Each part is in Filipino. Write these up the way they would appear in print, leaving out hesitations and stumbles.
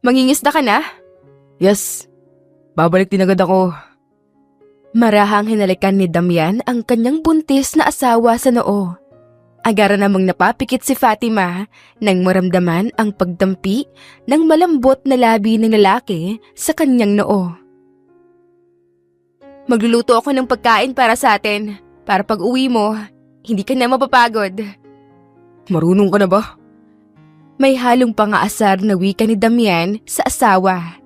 Mangingisda ka na? Yes, babalik din agad ako. Marahang hinalikan ni Damian ang kanyang buntis na asawa sa noo. Agara namang napapikit si Fatima nang maramdaman ang pagdampi ng malambot na labi ng lalaki sa kanyang noo. Magluluto ako ng pagkain para sa atin, para pag uwi mo, hindi ka na mapapagod. Marunong ka na ba? May halong pangaasar na wika ni Damian sa asawa.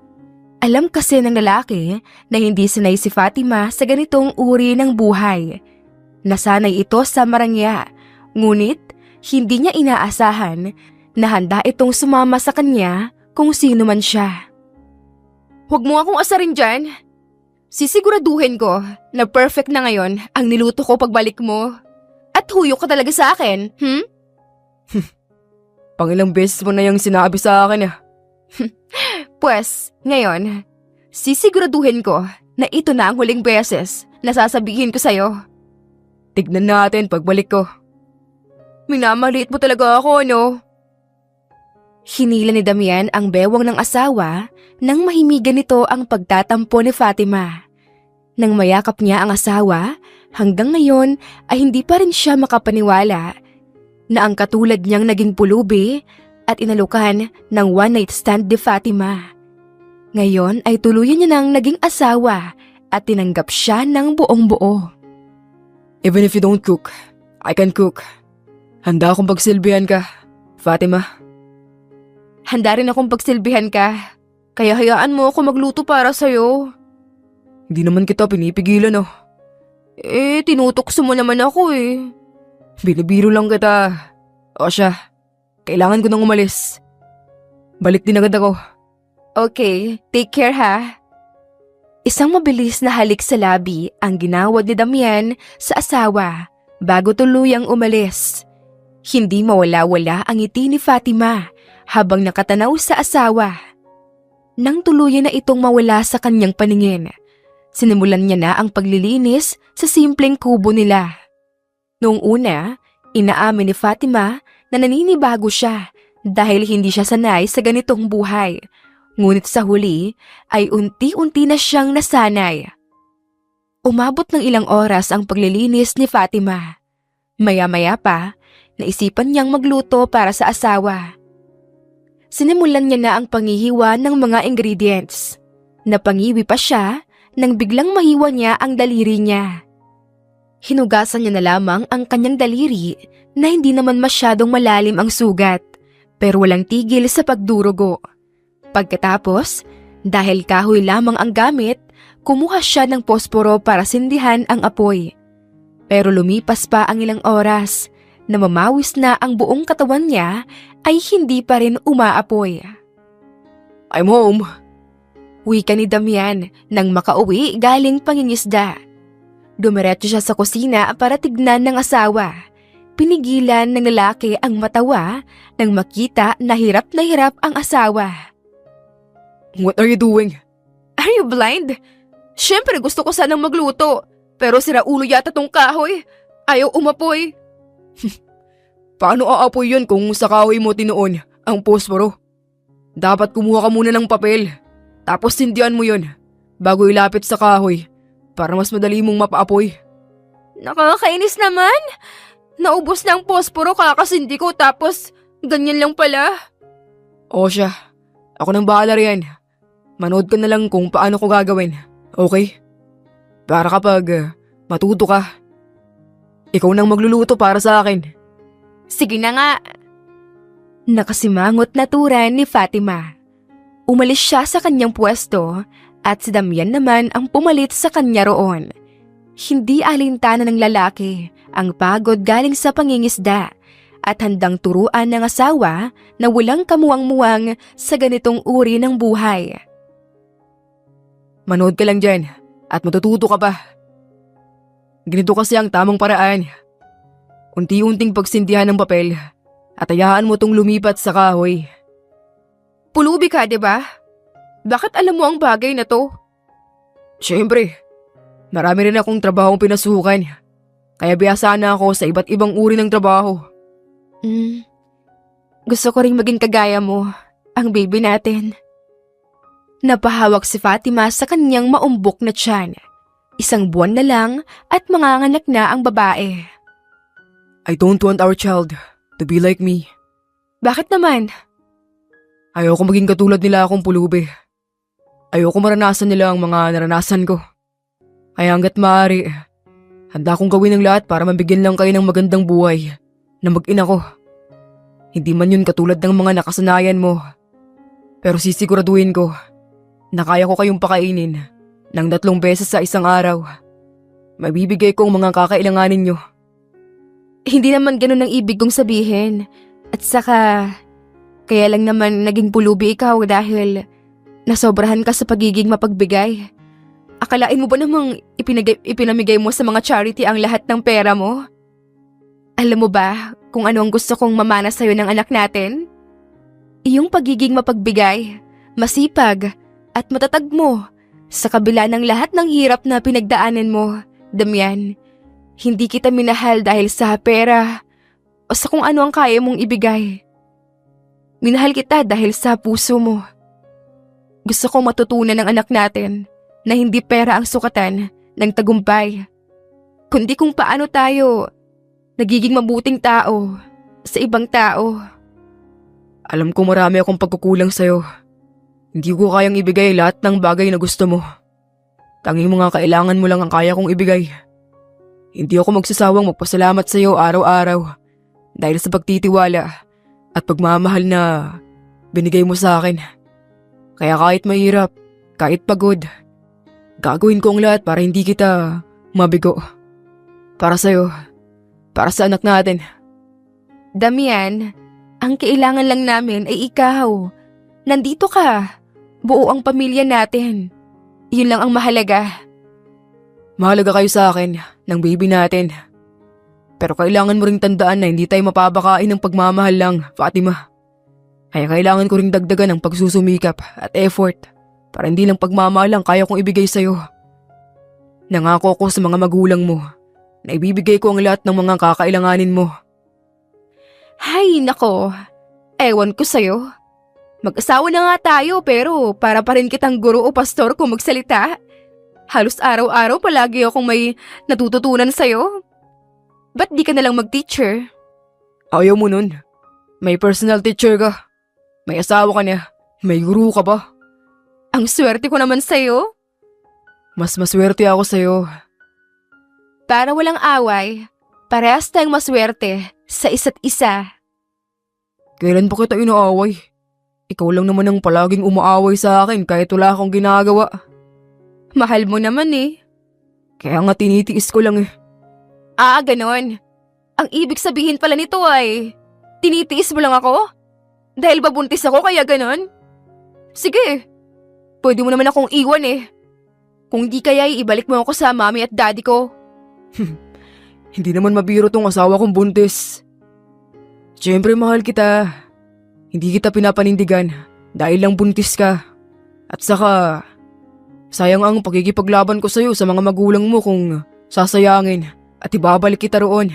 Alam kasi ng lalaki na hindi sanay si Fatima sa ganitong uri ng buhay. Nasanay ito sa marangya, ngunit hindi niya inaasahan na handa itong sumama sa kanya kung sino man siya. Huwag mo akong asarin dyan. Sisiguraduhin ko na perfect na ngayon ang niluto ko pagbalik mo. At huyo ka talaga sa akin, Pangilang beses mo na yung sinabi sa akin Pwes, ngayon, sisiguraduhin ko na ito na ang huling beses na sasabihin ko sa'yo. Tignan natin pagbalik ko. Minamaliit mo talaga ako, no? Hinila ni Damian ang bewang ng asawa nang mahimigan nito ang pagtatampo ni Fatima. Nang mayakap niya ang asawa, hanggang ngayon ay hindi pa rin siya makapaniwala na ang katulad niyang naging pulubi at inalukan ng one-night stand ni Fatima. Ngayon ay tuluyan niya nang naging asawa at tinanggap siya ng buong buo. Even if you don't cook, I can cook. Handa akong pagsilbihan ka, Fatima. Handa rin akong pagsilbihan ka, kaya hayaan mo ako magluto para sa'yo. Hindi naman kita pinipigilan Tinutokso mo naman ako Binibiro lang kita. O siya, kailangan ko nang umalis. Balik din agad ako. Okay, take care ha. Isang mabilis na halik sa labi ang ginawad ni Damian sa asawa bago tuluyang umalis. Hindi mawala-wala ang ngiti ni Fatima habang nakatanaw sa asawa. Nang tuluyan na itong mawala sa kanyang paningin, sinimulan niya na ang paglilinis sa simpleng kubo nila. Noong una, inaamin ni Fatima na naninibago siya dahil hindi siya sanay sa ganitong buhay. Ngunit sa huli ay unti-unti na siyang nasanay. Umabot ng ilang oras ang paglilinis ni Fatima. Maya-maya pa, naisipan niyang magluto para sa asawa. Sinimulan niya na ang panghihiwa ng mga ingredients. Napangiwi pa siya nang biglang mahiwa niya ang daliri niya. Hinugasan niya na lamang ang kanyang daliri na hindi naman masyadong malalim ang sugat, pero walang tigil sa pagdurugo. Pagkatapos, dahil kahoy lamang ang gamit, kumuha siya ng posporo para sindihan ang apoy. Pero lumipas pa ang ilang oras, na mamawis na ang buong katawan niya ay hindi pa rin umaapoy. I'm home. Wika ni Damian nang makauwi galing pangingisda. Dumiretso siya sa kusina para tignan ng asawa. Pinigilan ng lalaki ang matawa nang makita na hirap ang asawa. What are you doing? Are you blind? Siyempre gusto ko sanang magluto, pero siraulo yata tong kahoy. Ayaw umapoy. Paano aapoy yun kung sa kahoy mo tinuon ang posporo? Dapat kumuha ka muna ng papel, tapos sindihan mo yun bago ilapit sa kahoy para mas madali mong mapaapoy. Nakakainis naman. Naubos na ang posporo kakasindi ko tapos ganyan lang pala. O siya, ako nang bahala riyan. Manood ka na lang kung paano ko gagawin, okay? Para kapag matuto ka, ikaw nang magluluto para sa akin. Sige na nga. Nakasimangot na turan ni Fatima. Umalis siya sa kanyang pwesto at si Damian naman ang pumalit sa kanya roon. Hindi alintana ng lalaki ang pagod galing sa pangingisda at handang turuan ng asawa na walang kamuwang-muwang sa ganitong uri ng buhay. Manood ka lang dyan at matututo ka pa. Ganito kasi ang tamang paraan. Unti-unting pagsindihan ng papel at hayaan mo tong lumipat sa kahoy. Pulubi ka, diba? Bakit alam mo ang bagay na to? Siyempre, marami rin akong trabahong pinasukan. Kaya biyasa na ako sa iba't ibang uri ng trabaho. Gusto ko rin maging kagaya mo, ang baby natin. Napahawak si Fatima sa kanyang maumbok na tiyan. 1 buwan na lang at manganganak na ang babae. I don't want our child to be like me. Bakit naman? Ayoko maging katulad nila akong pulubi. Ayoko maranasan nila ang mga naranasan ko. Kaya hanggat maaari, handa akong gawin ang lahat para mabigyan lang kayo ng magandang buhay na mag-ina ko. Hindi man yun katulad ng mga nakasanayan mo. Pero sisiguraduhin ko na kaya ko kayong pakainin ng 3 beses sa isang araw. Mabibigay ko ang mga kakailanganin nyo. Hindi naman ganun ang ibig kong sabihin. At saka, kaya lang naman naging pulubi ikaw dahil nasobrahan ka sa pagiging mapagbigay. Akalain mo ba namang ipinamigay mo sa mga charity ang lahat ng pera mo? Alam mo ba kung ano ang gusto kong mamana sa'yo ng anak natin? Iyong pagiging mapagbigay, masipag, at matatag mo sa kabila ng lahat ng hirap na pinagdaanan mo, Damian. Hindi kita minahal dahil sa pera o sa kung ano ang kaya mong ibigay. Minahal kita dahil sa puso mo. Gusto kong matutunan ng anak natin na hindi pera ang sukatan ng tagumpay, kundi kung paano tayo nagiging mabuting tao sa ibang tao. Alam ko marami akong pagkukulang sa'yo. Hindi ko kayang ibigay lahat ng bagay na gusto mo. Tanging mga kailangan mo lang ang kaya kong ibigay. Hindi ako magsasawang magpasalamat sa'yo araw-araw dahil sa pagtitiwala at pagmamahal na binigay mo sa akin. Kaya kahit mahirap, kahit pagod, gagawin ko ang lahat para hindi kita mabigo. Para sa'yo, para sa anak natin. Damian, ang kailangan lang namin ay ikaw. Nandito ka. Buo ang pamilya natin. Yun lang ang mahalaga. Mahalaga kayo sa akin, ng baby natin. Pero kailangan mo ring tandaan na hindi tayo mapapakain ng pagmamahal lang, Fatima. Kaya kailangan ko ring dagdagan ng pagsusumikap at effort para hindi lang pagmamahal lang kaya kong ibigay sa'yo. Nangako ko sa mga magulang mo na ibibigay ko ang lahat ng mga kakailanganin mo. Hay nako, ewan ko sa'yo. Mag-asawa na nga tayo pero para pa rin kitang guro o pastor kung magsalita. Halos araw-araw palagi akong may natututunan sa'yo. Ba't di ka nalang mag-teacher? Ayaw mo nun. May personal teacher ka. May asawa ka na. May guru ka ba? Ang swerte ko naman sa'yo. Mas maswerte ako sa'yo. Para walang away, parehas tayong maswerte sa isa't isa. Kailan pa kita inaaway? Ikaw lang naman ang palaging umaaway sa akin kahit wala akong ginagawa. Mahal mo naman eh. Kaya nga tinitiis ko lang eh. Ah, ganon. Ang ibig sabihin pala nito ay, tinitiis mo lang ako? Dahil babuntis ako kaya ganon? Sige, pwede mo naman akong iwan eh. Kung di kaya ibalik mo ako sa mami at daddy ko. Hindi naman mabiro tong asawa kong buntis. Siyempre mahal kita. Hindi kita pinapanindigan dahil lang buntis ka. At saka, sayang ang pagkikipaglaban ko sa'yo sa mga magulang mo kung sasayangin at ibabalik kita roon.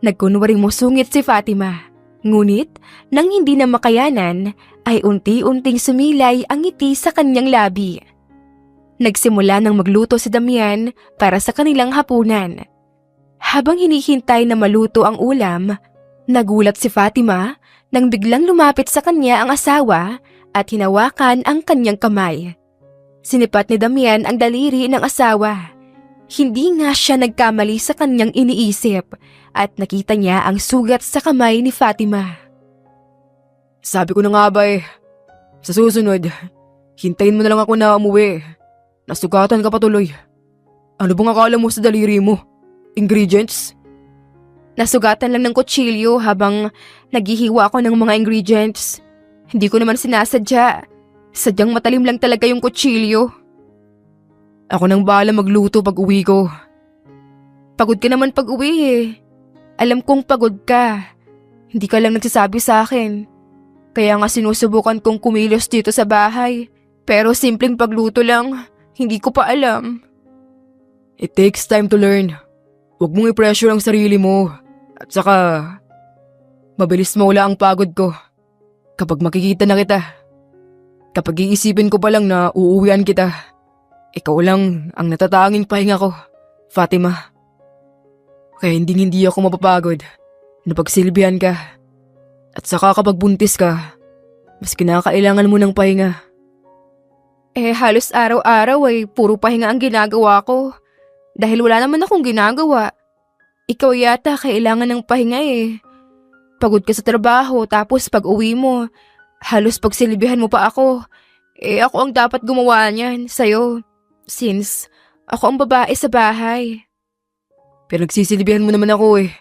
Nagkunwaring musungit si Fatima. Ngunit, nang hindi na makayanan, ay unti-unting sumilay ang ngiti sa kanyang labi. Nagsimula ng magluto si Damian para sa kanilang hapunan. Habang hinihintay na maluto ang ulam, nagulat si Fatima nang biglang lumapit sa kanya ang asawa at hinawakan ang kanyang kamay. Sinipat ni Damian ang daliri ng asawa. Hindi nga siya nagkamali sa kanyang iniisip at nakita niya ang sugat sa kamay ni Fatima. Sabi ko na nga ba eh, sa susunod, hintayin mo na lang ako na umuwi. Nasugatan ka patuloy. Ano bang akala mo sa daliri mo? Ingredients? Nasugatan lang ng kutsilyo habang naghihiwa ako ng mga ingredients. Hindi ko naman sinasadya. Sadyang matalim lang talaga yung kutsilyo. Ako nang bahala magluto pag uwi ko. Pagod ka naman pag uwi eh. Alam kong pagod ka. Hindi ka lang nagsasabi sa akin. Kaya nga sinusubukan kong kumilos dito sa bahay. Pero simpleng pagluto lang, hindi ko pa alam. It takes time to learn. Huwag mong i-pressure ang sarili mo. At saka, mabilis mawala ang pagod ko kapag makikita na kita. Kapag iisipin ko pa lang na uuwian kita, ikaw lang ang natatanging pahinga ko, Fatima. Kaya hindi ako mapapagod na pagsilbihan ka. At saka kapag buntis ka, mas kinakailangan mo ng pahinga. Halos araw-araw ay puro pahinga ang ginagawa ko. Dahil wala naman akong ginagawa. Ikaw yata kailangan ng pahinga eh. Pagod ka sa trabaho tapos pag uwi mo, halos pagsilbihan mo pa ako. Ako ang dapat gumawa niyan sa'yo. Since ako ang babae sa bahay. Pinagsisilbihan mo naman ako eh.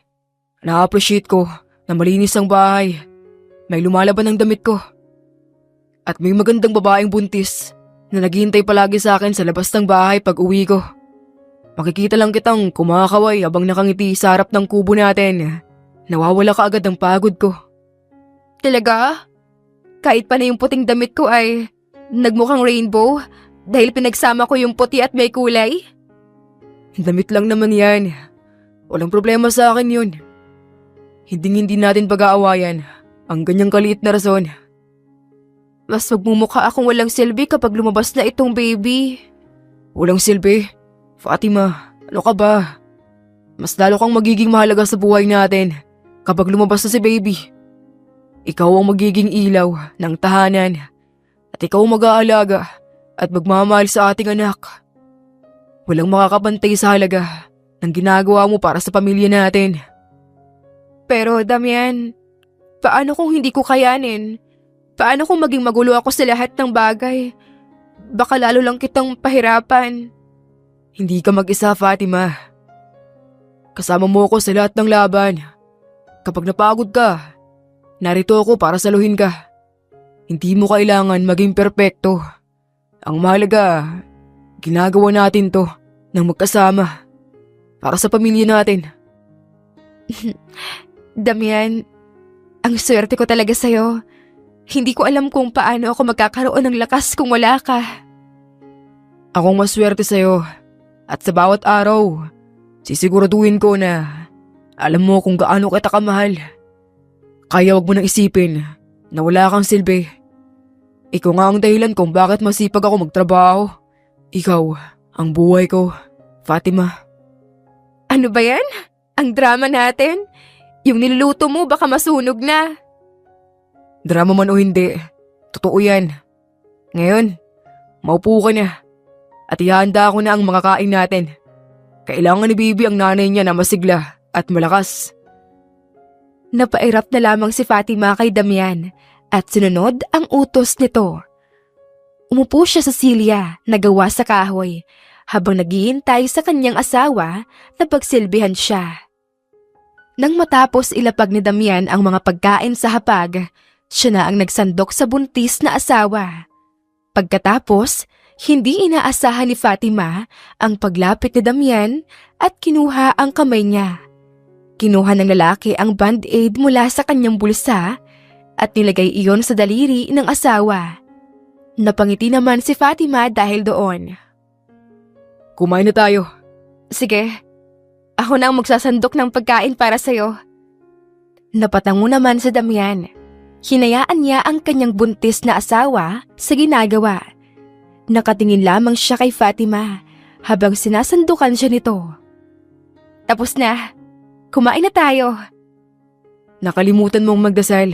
Na-appreciate ko na malinis ang bahay. May lumalaban ng damit ko. At may magandang babaeng buntis na naghihintay palagi sa akin sa labas ng bahay pag uwi ko. Makikita lang kitang kumakaway habang nakangiti sa harap ng kubo natin. Nawawala ka agad ang pagod ko. Talaga? Kahit pa na yung puting damit ko ay nagmukhang rainbow dahil pinagsama ko yung puti at may kulay? Damit lang naman yan. Walang problema sa akin yun. Hindi natin pag-aawayan ang ganyang kaliit na rason. Mas magmumukha akong walang silbi kapag lumabas na itong baby. Walang silbi? Fatima, ano ka ba? Mas lalo kang magiging mahalaga sa buhay natin kapag lumabas na si baby. Ikaw ang magiging ilaw ng tahanan at ikaw ang mag-aalaga at magmamahal sa ating anak. Walang makakapantay sa halaga ng ginagawa mo para sa pamilya natin. Pero Damian, paano kung hindi ko kayanin? Paano kung maging magulo ako sa lahat ng bagay? Baka lalo lang kitang pahirapan. Hindi ka mag-isa, Fatima. Kasama mo ako sa lahat ng laban. Kapag napagod ka, narito ako para saluhin ka. Hindi mo kailangan maging perpekto. Ang mahalaga, ginagawa natin to ng magkasama para sa pamilya natin. Damian, ang swerte ko talaga sa'yo. Hindi ko alam kung paano ako magkakaroon ng lakas kung wala ka. Akong maswerte sa'yo at sa bawat araw, sisiguraduhin ko na alam mo kung gaano kita kamahal. Kaya wag mo nang isipin na wala kang silbi. Ikaw nga ang dahilan kung bakit masipag ako magtrabaho. Ikaw ang buhay ko, Fatima. Ano ba yan? Ang drama natin? Yung niluluto mo baka masunog na. Drama man o hindi, totoo yan. Ngayon, maupo ka na. At ihanda ko na ang mga kain natin. Kailangan ni Bibi ang nanay niya na masigla at malakas. Napairap na lamang si Fatima kay Damian at sinunod ang utos nito. Umupo siya sa silya na gawa sa kahoy habang naghihintay sa kanyang asawa na pagsilbihan siya. Nang matapos ilapag ni Damian ang mga pagkain sa hapag, siya na ang nagsandok sa buntis na asawa. Pagkatapos, hindi inaasahan ni Fatima ang paglapit ni Damian at kinuha ang kamay niya. Kinuha ng lalaki ang band-aid mula sa kanyang bulsa at nilagay iyon sa daliri ng asawa. Napangiti naman si Fatima dahil doon. Kumain na tayo. Sige, ako na ang magsasandok ng pagkain para sa'yo. Napatango naman si Damian. Hinayaan niya ang kanyang buntis na asawa sa ginagawa. Nakatingin lamang siya kay Fatima habang sinasandukan siya nito. Tapos na. Kumain na tayo. Nakalimutan mong magdasal.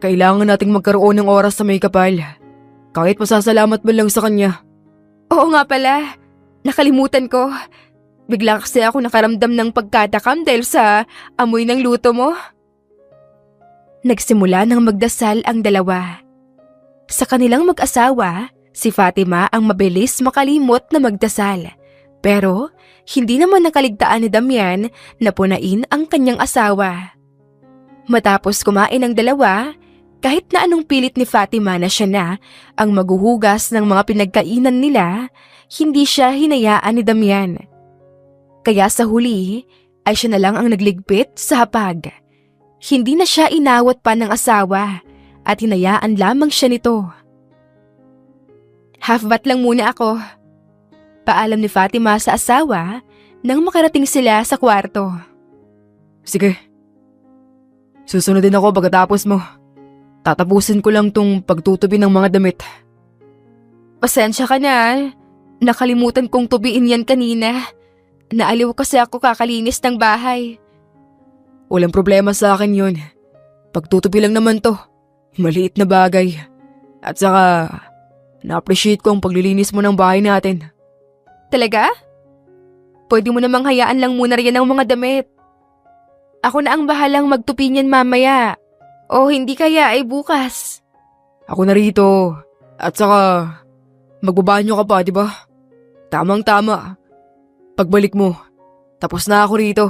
Kailangan nating magkaroon ng oras sa may kapal. Kahit pasasalamat man lang sa kanya. Oo nga pala. Nakalimutan ko. Bigla kasi ako nakaramdam ng pagkatakam dahil sa amoy ng luto mo. Nagsimula ng magdasal ang dalawa. Sa kanilang mag-asawa, si Fatima ang mabilis makalimot na magdasal. Pero hindi naman nakaligtaan ni Damian na punain ang kanyang asawa. Matapos kumain ang dalawa, kahit na anong pilit ni Fatima na siya na ang maghuhugas ng mga pinagkainan nila, hindi siya hinayaan ni Damian. Kaya sa huli ay siya na lang ang nagligpit sa hapag. Hindi na siya inawat pa ng asawa at hinayaan lamang siya nito. Half-bat lang muna ako. Paalam ni Fatima sa asawa nang makarating sila sa kwarto. Sige. Susunod din ako pagkatapos mo. Tatapusin ko lang tong pagtutubi ng mga damit. Pasensya ka na. Nakalimutan kong tubiin yan kanina. Naaliw kasi ako kakalinis ng bahay. Walang problema sa akin yun. Pagtutubi lang naman to. Maliit na bagay. At saka, na-appreciate ko ang paglilinis mo ng bahay natin. Talaga? Pwede mo namang hayaan lang muna riyan ang mga damit. Ako na ang bahalang magtupi niyan mamaya. O hindi kaya ay bukas. Ako na rito. At saka, magbabanyo ka pa, di ba? Tamang-tama. Pagbalik mo, tapos na ako rito.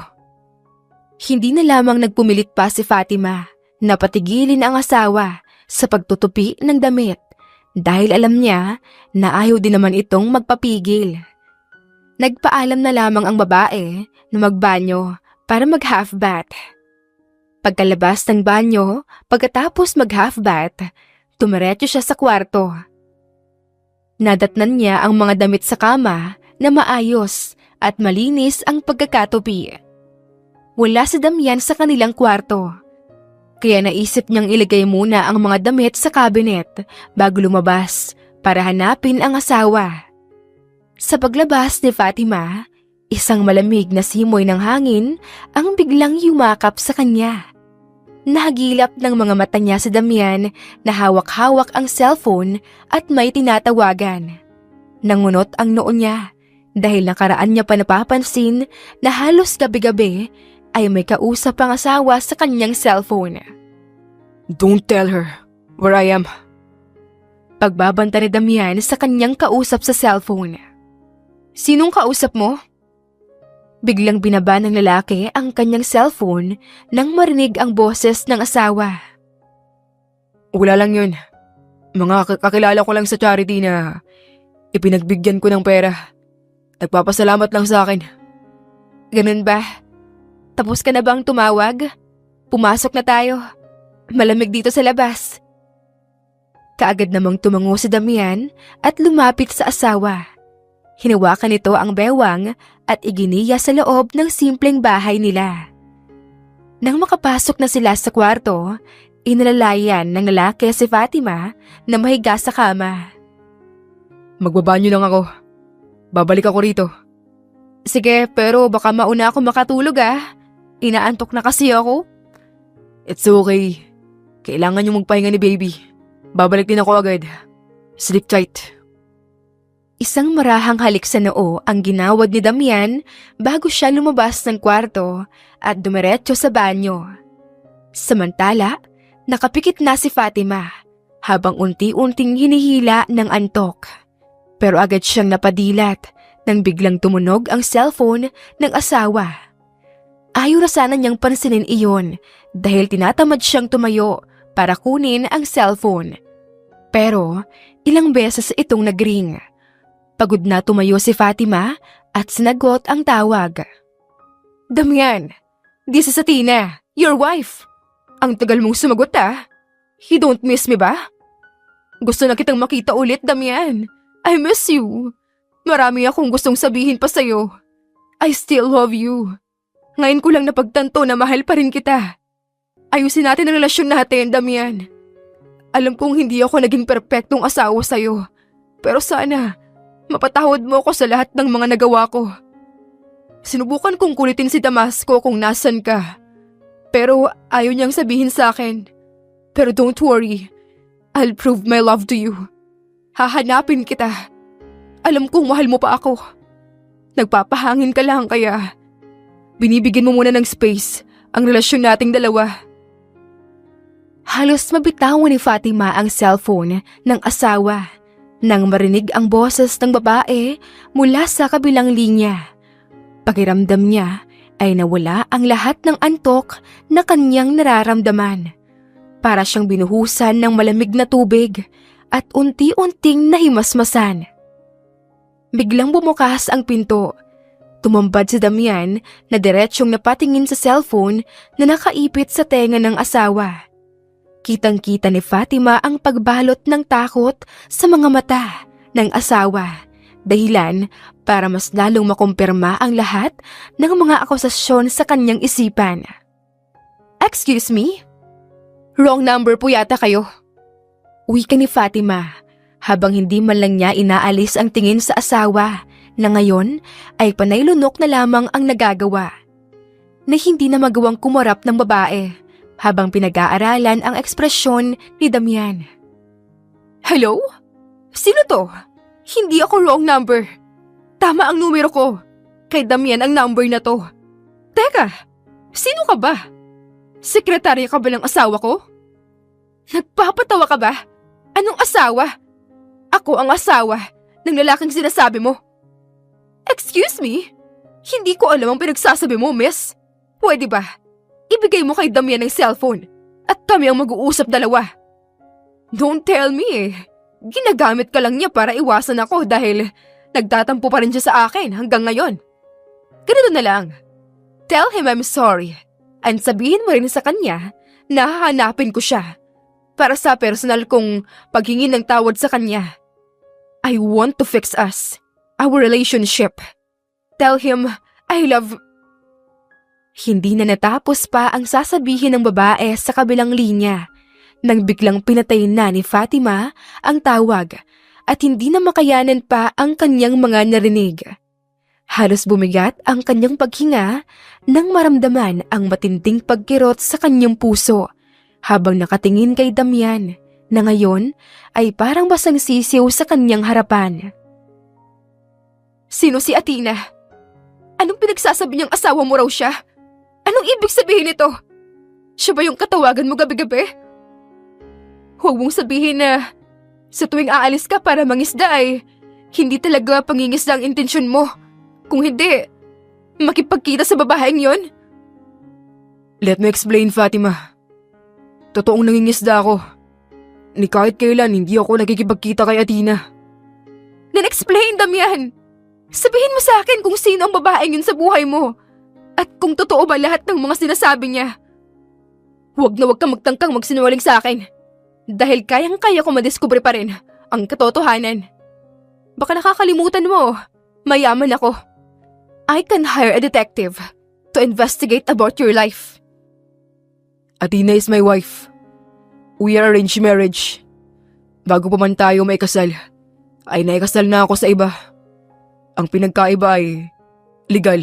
Hindi na lamang nagpumilit pa si Fatima na patigilin ang asawa sa pagtutupi ng damit dahil alam niya na ayaw din naman itong magpapigil. Nagpaalam na lamang ang babae na magbanyo para mag-half bath. Pagkalabas ng banyo, pagkatapos mag-half bath, tumiretso siya sa kwarto. Nadatnan niya ang mga damit sa kama na maayos at malinis ang pagkakatupi. Wala si Damian sa kanilang kwarto. Kaya naisip niyang ilagay muna ang mga damit sa cabinet bago lumabas para hanapin ang asawa. Sa paglabas ni Fatima, isang malamig na simoy ng hangin ang biglang yumakap sa kanya. Nahagilap ng mga mata niya si Damian na hawak-hawak ang cellphone at may tinatawagan. Nangunot ang noo niya dahil nakaraan niya pa napapansin na halos gabi-gabi ay may kausap ang asawa sa kanyang cellphone. Don't tell her where I am. Pagbabanta ni Damian sa kanyang kausap sa cellphone. Sinong kausap mo? Biglang binaba ng lalaki ang kanyang cellphone nang marinig ang boses ng asawa. Wala lang yun. Mga kakilala ko lang sa charity na ipinagbigyan ko ng pera. Nagpapasalamat lang sa akin. Ganun ba? Tapos ka na bang tumawag? Pumasok na tayo. Malamig dito sa labas. Kaagad namang tumango si Damian at lumapit sa asawa. Hinawakan nito ang bewang at iginiya sa loob ng simpleng bahay nila. Nang makapasok na sila sa kwarto, inalalayan ng lalaki si Fatima na mahiga sa kama. Magbabanyo lang ako. Babalik ako rito. Sige, pero baka mauna ako makatulog ah. Inaantok na kasi ako. It's okay. Kailangan yung magpahinga ni baby. Babalik din ako agad. Sleep tight. Isang marahang halik sa noo ang ginawad ni Damian bago siya lumabas ng kwarto at dumiretso sa banyo. Samantala, nakapikit na si Fatima habang unti-unting hinihila ng antok. Pero agad siyang napadilat nang biglang tumunog ang cellphone ng asawa. Ayaw na sana niyang pansinin iyon dahil tinatamad siyang tumayo para kunin ang cellphone. Pero ilang beses itong nagring. Pagod na tumayo si Fatima at sinagot ang tawag. Damian, this is Athena, your wife. Ang tagal mong sumagot ah. You don't miss me ba? Gusto na kitang makita ulit, Damian. I miss you. Marami akong gustong sabihin pa sa'yo. I still love you. Ngayon ko lang napagtanto na mahal pa rin kita. Ayusin natin ang relasyon natin, Damian. Alam kong hindi ako naging perpektong asawa sa'yo. Pero sana, mapatawad mo ako sa lahat ng mga nagawa ko. Sinubukan kong kulitin si Damasco kung nasan ka. Pero ayaw niyang sabihin sa akin. Pero don't worry. I'll prove my love to you. Hahanapin kita. Alam kong mahal mo pa ako. Nagpapahangin ka lang kaya binibigyan mo muna ng space ang relasyon nating dalawa. Halos mabitawan ni Fatima ang cellphone ng asawa nang marinig ang boses ng babae mula sa kabilang linya. Pakiramdam niya ay nawala ang lahat ng antok na kanyang nararamdaman. Para siyang binuhusan ng malamig na tubig at unti-unting nahimasmasan. Biglang bumukas ang pinto. Tumambad si Damian na diretsyong napatingin sa cellphone na nakaipit sa tenga ng asawa. Kitang-kita ni Fatima ang pagbalot ng takot sa mga mata ng asawa. Dahilan para mas lalong makumpirma ang lahat ng mga akusasyon sa kanyang isipan. Excuse me? Wrong number po yata kayo. Wika ni Fatima habang hindi man lang niya inaalis ang tingin sa asawa na ngayon ay panay lunok na lamang ang nagagawa. Na hindi na magawang kumarap ng babae habang pinag-aaralan ang ekspresyon ni Damian. Hello? Sino to? Hindi ako wrong number. Tama ang numero ko. Kay Damian ang number na to. Teka, sino ka ba? Sekretarya ka ba ng asawa ko? Nagpapatawa ka ba? Anong asawa? Ako ang asawa ng lalaking sinasabi mo. Excuse me? Hindi ko alam ang pinagsasabi mo, miss. Pwede ba? Ibigay mo kay Damian ng cellphone at kami ang mag-uusap dalawa. Don't tell me eh. Ginagamit ka lang niya para iwasan ako dahil nagtatampo pa rin siya sa akin hanggang ngayon. Ganito na lang. Tell him I'm sorry and sabihin mo rin sa kanya na hahanapin ko siya para sa personal kong paghingi ng tawad sa kanya. I want to fix us, our relationship. Tell him I love... Hindi na natapos pa ang sasabihin ng babae sa kabilang linya nang biglang pinatay na ni Fatima ang tawag at hindi na makayanan pa ang kanyang mga narinig. Halos bumigat ang kanyang paghinga nang maramdaman ang matinding pagkirot sa kanyang puso habang nakatingin kay Damian na ngayon ay parang basang sisiw sa kanyang harapan. Sino si Athena? Anong pinagsasabi niyang asawa mo raw siya? Anong ibig sabihin nito? Siya ba yung katawagan mo gabi-gabi? Huwag mong sabihin na sa tuwing aalis ka para mangisda ay hindi talaga pangingisda ang intensyon mo. Kung hindi, makipagkita sa babaeng yon? Let me explain, Fatima. Totoong nangingisda ako. Ni kahit kailan hindi ako nakikipagkita kay Athena. Then explain, Damian. Sabihin mo sa akin kung sino ang babaeng yun sa buhay mo. At kung totoo ba lahat ng mga sinasabi niya. Huwag na huwag kang magtangkang magsinungaling sa akin. Dahil kayang-kaya ko madiskubre pa rin ang katotohanan. Baka nakakalimutan mo, mayaman ako. I can hire a detective to investigate about your life. Athena is my wife. We are arranged marriage. Bago pa man tayo may kasal, ay naikasal na ako sa iba. Ang pinagkaiba ay legal.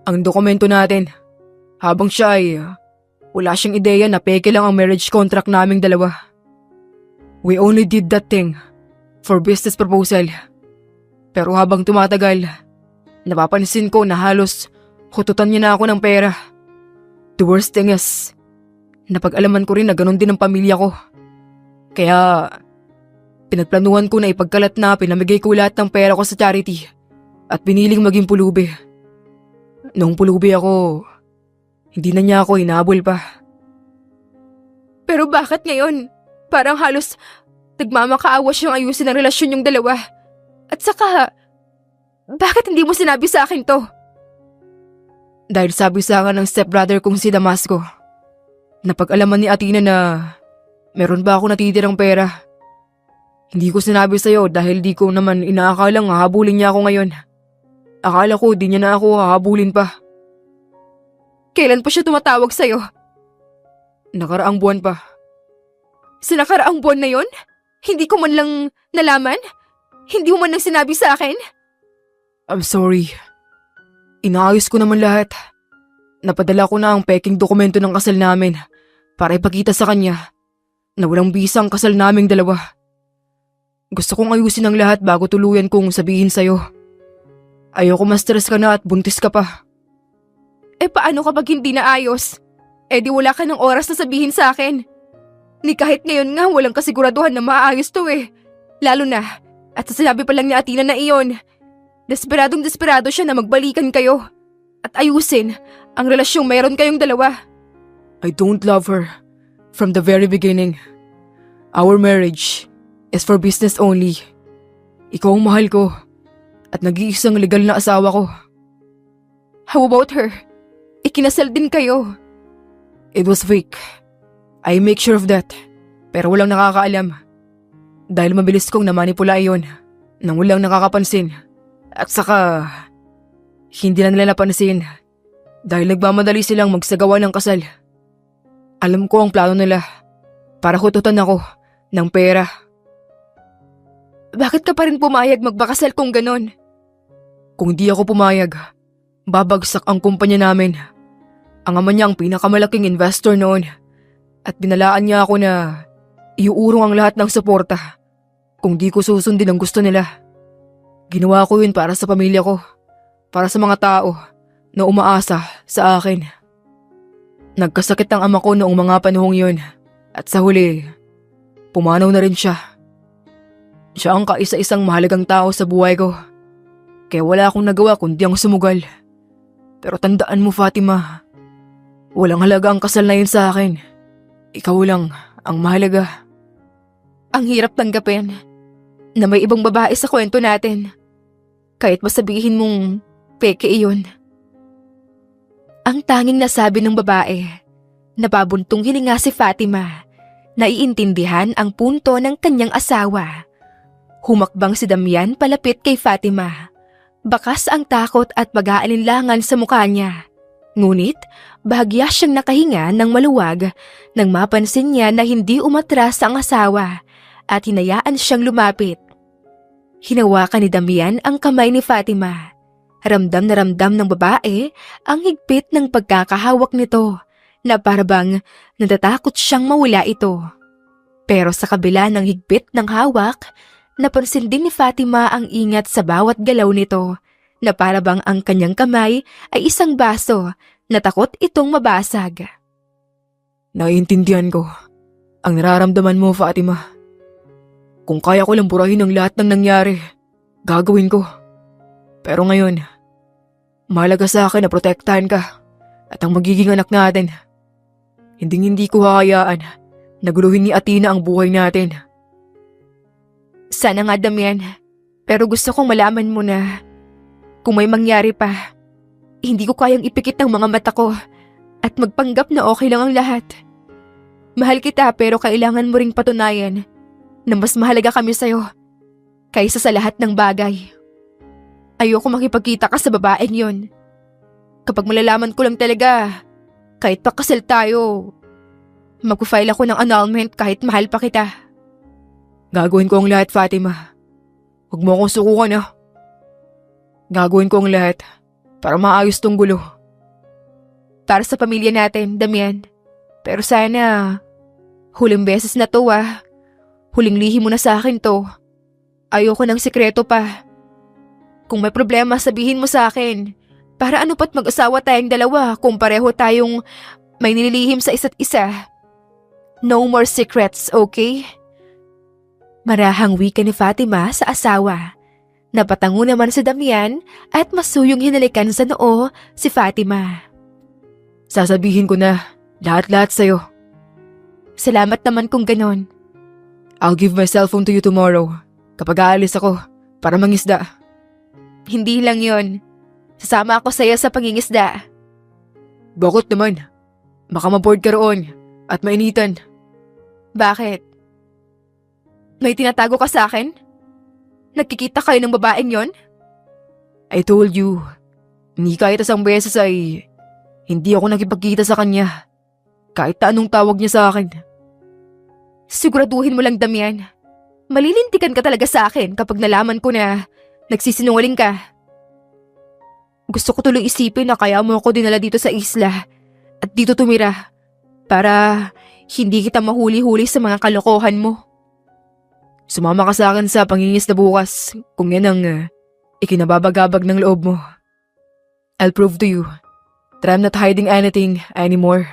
Ang dokumento natin, habang siya ay wala siyang ideya na peke lang ang marriage contract naming dalawa. We only did that thing for business proposal. Pero habang tumatagal, napapansin ko na halos hututan niya na ako ng pera. The worst thing is, napag-alaman ko rin na ganun din ang pamilya ko. Kaya, pinagplanuhan ko na ipagkalat na pinamigay ko lahat ng pera ko sa charity at piniling maging pulubi. Noong pulubi ako, hindi na niya ako hinabol pa. Pero bakit ngayon? Parang halos nagmamakaawa siyang ayusin ang relasyon yung dalawa. At saka, bakit hindi mo sinabi sa akin to? Dahil sabi sa akin ng stepbrother kong si Damasco, napag-alaman ni Athena na meron ba ako natitirang pera. Hindi ko sinabi sa'yo dahil di ko naman inaakalang hahabulin niya ako ngayon. Akala ko di niya na ako hahabulin pa. Kailan pa siya tumatawag sa'yo? Nakaraang buwan pa. Sa nakaraang buwan na yon? Hindi ko man lang nalaman? Hindi mo man lang sinabi sa akin? I'm sorry. Inaayos ko naman lahat. Napadala ko na ang peking dokumento ng kasal namin para ipakita sa kanya na walang bisa ang kasal naming dalawa. Gusto kong ayusin ang lahat bago tuluyan kong sabihin sa'yo. Ayoko ma-stress ka na at buntis ka pa. Eh paano kapag hindi naayos? Eh di wala ka ng oras na sabihin sa akin. Ni kahit ngayon nga walang kasiguraduhan na maayos to eh. Lalo na, at sa sinabi pa lang ni Athena na iyon, desperado siya na magbalikan kayo. At ayusin ang relasyong mayroon kayong dalawa. I don't love her from the very beginning. Our marriage is for business only. Ikaw ang mahal ko at nag-iisang legal na asawa ko. How about her? Ikinasal din kayo. It was fake. I make sure of that. Pero walang nakakaalam. Dahil mabilis kong namanipula iyon nang walang nakakapansin. At saka, hindi na nila napansin dahil nagmamadali silang magsagawa ng kasal. Alam ko ang plano nila. para hututan ako ng pera. Bakit ka pa rin pumayag magbakasal kung ganon? Kung di ako pumayag, babagsak ang kumpanya namin. Ang ama niya ang pinakamalaking investor noon at binalaan niya ako na iuurong ang lahat ng suporta kung di ko susundin ang gusto nila. Ginawa ko yun para sa pamilya ko, para sa mga tao na umaasa sa akin. Nagkasakit ang ama ko noong mga panahong yun at sa huli, pumanaw na rin siya. Siya ang kaisa-isang mahalagang tao sa buhay ko. Kaya wala akong nagawa kundi ang sumugal. Pero tandaan mo, Fatima, walang halaga ang kasal na yun sa akin. Ikaw lang ang mahalaga. Ang hirap tanggapin na may ibang babae sa kwento natin. Kahit masabihin mong peke iyon. Ang tanging nasabi ng babae, napabuntong hininga si Fatima, naiintindihan ang punto ng kanyang asawa. Humakbang si Damian palapit kay Fatima. Bakas ang takot at pag-aalinlangan sa mukha niya. Ngunit, bahagya siyang nakahinga ng maluwag nang mapansin niya na hindi umatras ang asawa at hinayaan siyang lumapit. Hinawakan ni Damian ang kamay ni Fatima. Ramdam na ramdam ng babae ang higpit ng pagkakahawak nito na parabang natatakot siyang mawala ito. Pero sa kabila ng higpit ng hawak, napansin din ni Fatima ang ingat sa bawat galaw nito na parabang ang kanyang kamay ay isang baso na takot itong mabasag. Naiintindihan ko ang nararamdaman mo, Fatima. Kung kaya ko lang burahin ang lahat ng nangyari, gagawin ko. Pero ngayon, mahalaga sa akin na protektahan ka at ang magiging anak natin. Hindi ko hahayaan na guluhin ni Athena ang buhay natin. Sana nga, Damian. Pero gusto kong malaman mo na kung may mangyari pa, hindi ko kayang ipikit ang mga mata ko at magpanggap na okay lang ang lahat. Mahal kita pero kailangan mo ring patunayan na mas mahalaga kami sa'yo kaysa sa lahat ng bagay. Ayoko makipagkita ka sa babaeng yon. Kapag malalaman ko lang talaga, kahit pakasal tayo, magpo-file ako ng annulment kahit mahal pa kita. Gagawin ko ang lahat, Fatima. Huwag mo akong sukukan, ha? Gagawin ko ang lahat para maayos tong gulo. Para sa pamilya natin, Damian. Pero sana, huling beses na to, Huling lihim mo na sa akin to. Ayoko ng sikreto pa. Kung may problema, sabihin mo sa akin. Para ano pa't mag-asawa tayong dalawa kung pareho tayong may nililihim sa isa't isa. No more secrets, okay? Marahang wika ni Fatima sa asawa. Napatango naman si Damian at masuyong hinalikan sa noo si Fatima. Sasabihin ko na lahat-lahat sa'yo. Salamat naman kung ganon. I'll give my cellphone to you tomorrow kapag aalis ako para mangisda. Hindi lang yon. Sasama ako sa'yo sa pangingisda. Bakit naman? Baka maboard ka roon at mainitan. Bakit? May tinatago ka sa akin? Nagkikita kayo ng babaeng yon? I told you, hindi kahit isang beses ay hindi ako nakipagkita sa kanya. Kahit anong tawag niya sa akin. Siguraduhin mo lang, Damian. Malilintikan ka talaga sa akin kapag nalaman ko na nagsisinungaling ka. Gusto ko tuloy isipin na kaya mo ako dinala dito sa isla at dito tumira para hindi kita mahuli-huli sa mga kalokohan mo. Sumama ka sa akin sa pangingisda bukas kung yan ang ikinababagabag ng loob mo. I'll prove to you that I'm not hiding anything anymore.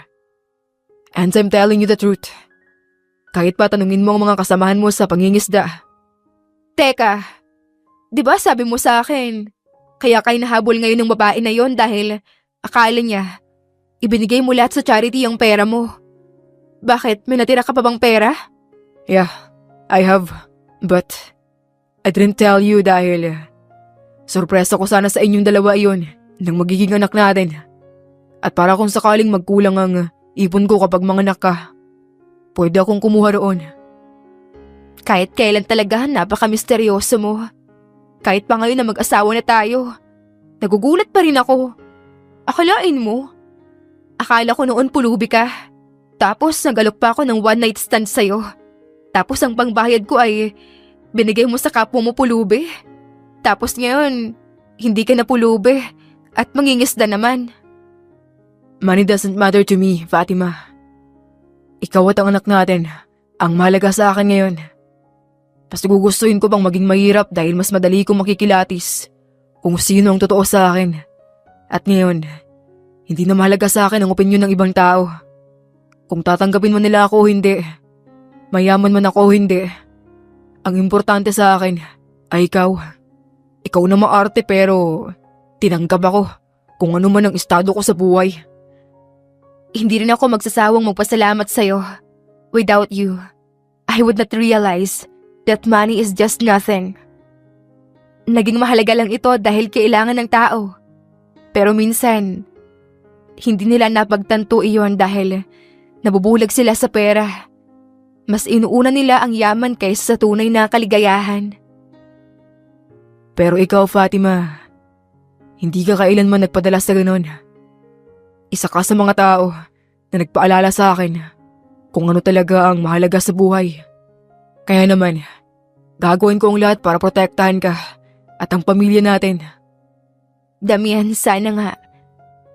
And I'm telling you the truth. Kahit pa tanungin mo ang mga kasamahan mo sa pangingisda. Teka, di ba sabi mo sa akin, kaya kayo nahabol ngayon ng babae na yon dahil akala niya, ibinigay mo lahat sa charity yung pera mo. Bakit? May natira ka pa bang pera? Yeah, I have. But I didn't tell you dahil sorpresa ko sana sa inyong dalawa iyon ng magiging anak natin. At para kung sakaling magkulang ang ipon ko kapag manganak ka, pwede akong kumuha roon. Kahit kailan talaga napaka-misteryoso mo. Kahit pa ngayon na mag-asawa na tayo, nagugulat pa rin ako. Akalain mo? Akala ko noon pulubi ka. Tapos nagalok pa ako ng one night stand sa'yo. Tapos ang pangbayad ko ay binigay mo sa kapwa mo pulubi. Tapos ngayon, hindi ka na pulubi at mangingisda naman. Money doesn't matter to me, Fatima. Ikaw at ang anak natin ang mahalaga sa akin ngayon. Mas gugustuhin ko bang maging mahirap dahil mas madali kong makikilatis kung sino ang totoo sa akin. At ngayon, hindi na mahalaga sa akin ang opinyon ng ibang tao. Kung tatanggapin mo nila ako o hindi, mayaman man ako o hindi, ang importante sa akin ay ikaw. Ikaw na maarte pero tinanggap ako kung ano man ang estado ko sa buhay. Hindi rin ako magsasawang magpasalamat sa'yo. Without you, I would not realize that money is just nothing. Naging mahalaga lang ito dahil kailangan ng tao. Pero minsan, hindi nila napagtanto iyon dahil nabubulag sila sa pera. Mas inuuna nila ang yaman kaysa sa tunay na kaligayahan. Pero ikaw, Fatima, hindi ka kailanman nagpadala sa ganun. Isa ka sa mga tao na nagpaalala sa akin kung ano talaga ang mahalaga sa buhay. Kaya naman, gagawin ko ang lahat para protektahan ka at ang pamilya natin. Damian, sana nga.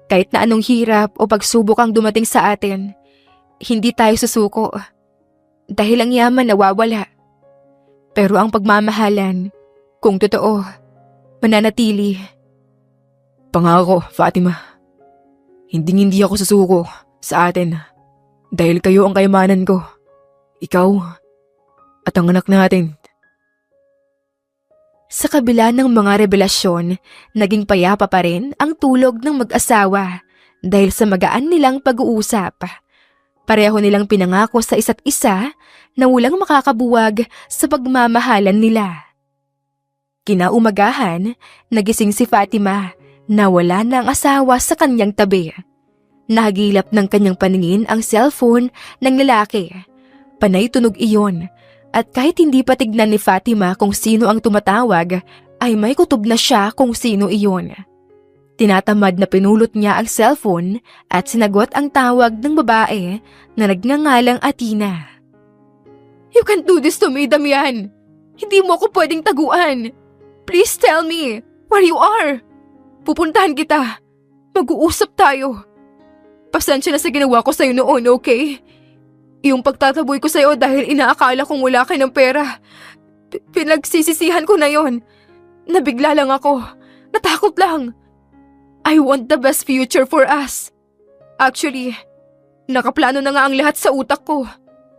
Kahit na anong hirap o pagsubok ang dumating sa atin, hindi tayo susuko. Dahil ang yaman nawawala. Pero ang pagmamahalan, kung totoo, mananatili. Pangako, Fatima. Hindi ako susuko sa atin dahil kayo ang kayamanan ko. Ikaw at ang anak natin. Sa kabila ng mga revelasyon, naging payapa pa rin ang tulog ng mag-asawa dahil sa magaan nilang pag-uusap. Pareho nilang pinangako sa isa't isa na walang makakabuwag sa pagmamahalan nila. Kinaumagahan, nagising si Fatima na wala na ang asawa sa kanyang tabi. Nahagilap ng kanyang paningin ang cellphone ng lalaki. Panay tunog iyon. At kahit hindi pa tignan ni Fatima kung sino ang tumatawag, ay may kutob na siya kung sino iyon. Tinatamad na pinulot niya ang cellphone at sinagot ang tawag ng babae na nagngangalang Athena. You can't do this to me, Damian. Hindi mo ako pwedeng taguan. Please tell me where you are. Pupuntahan kita. Mag-uusap tayo. Pasensya na sa ginawa ko sa'yo noon, okay? Yung pagtataboy ko sa'yo dahil inaakala kong wala ka ng pera. Pinagsisisihan ko na yon. Nabigla lang ako. Natakot lang. I want the best future for us. Actually, nakaplano na nga ang lahat sa utak ko.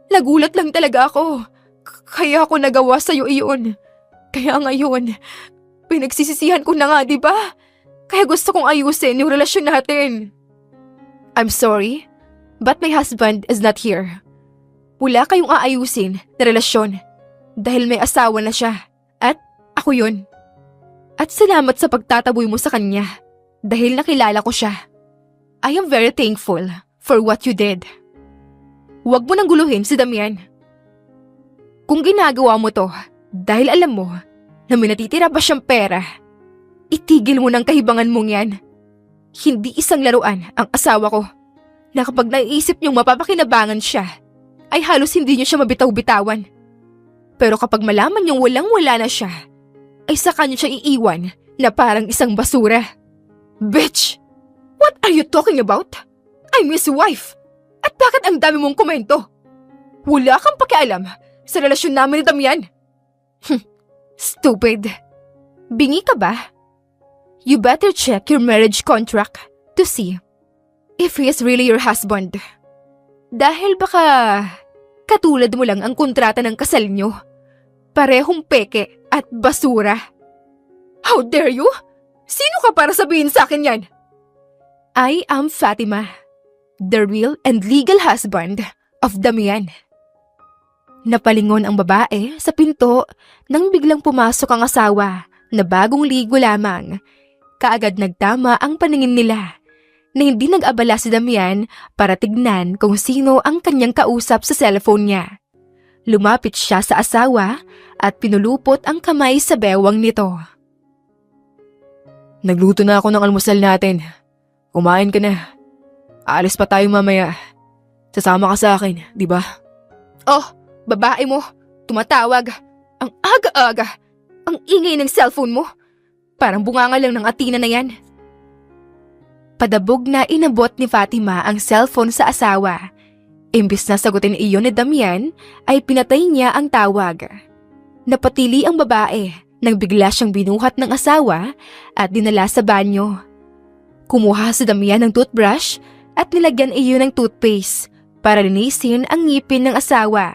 Nagulat lang talaga ako. Kaya ako nagawa sa'yo iyon. Kaya ngayon, pinagsisisihan ko na nga, di ba? Kaya gusto kong ayusin yung relasyon natin. I'm sorry, but my husband is not here. Wala kayong aayusin na relasyon dahil may asawa na siya at ako yun. At salamat sa pagtataboy mo sa kanya dahil nakilala ko siya. I am very thankful for what you did. Huwag mo nang guluhin si Damian. Kung ginagawa mo to dahil alam mo na may natitira pa siyang pera, itigil mo ng kahibangan mong yan. Hindi isang laruan ang asawa ko na kapag naiisip niyong mapapakinabangan siya, ay halos hindi niyo siya mabitaw-bitawan. Pero kapag malaman niyong walang-wala na siya, ay saka niyo siya iiwan na parang isang basura. Bitch! What are you talking about? I'm his wife! At bakit ang dami mong komento? Wala kang pakialam sa relasyon namin ni Damian. Stupid! Bingi ka ba? You better check your marriage contract to see if he is really your husband. Dahil baka katulad mo lang ang kontrata ng kasal nyo. Parehong peke at basura. How dare you? Sino ka para sabihin sa akin yan? I am Fatima, the real and legal husband of Damian. Napalingon ang babae sa pinto nang biglang pumasok ang asawa na bagong ligo lamang. Kaagad nagtama ang paningin nila na hindi nag-abala si Damian para tignan kung sino ang kanyang kausap sa cellphone niya. Lumapit siya sa asawa at pinulupot ang kamay sa bewang nito. Nagluto na ako ng almusal natin. Kumain ka na. Aalis pa tayo mamaya. Sasama ka sa akin, di ba? Oh, babae mo. Tumatawag. Ang aga-aga. Ang ingay ng cellphone mo. Parang bunganga lang ng Athena na yan. Padabog na inabot ni Fatima ang cellphone sa asawa. Imbis na sagutin iyon ni Damian, ay pinatay niya ang tawag. Napatili ang babae nang bigla siyang binuhat ng asawa at dinala sa banyo. Kumuha si Damian ng toothbrush at nilagyan iyon ng toothpaste para linisin ang ngipin ng asawa.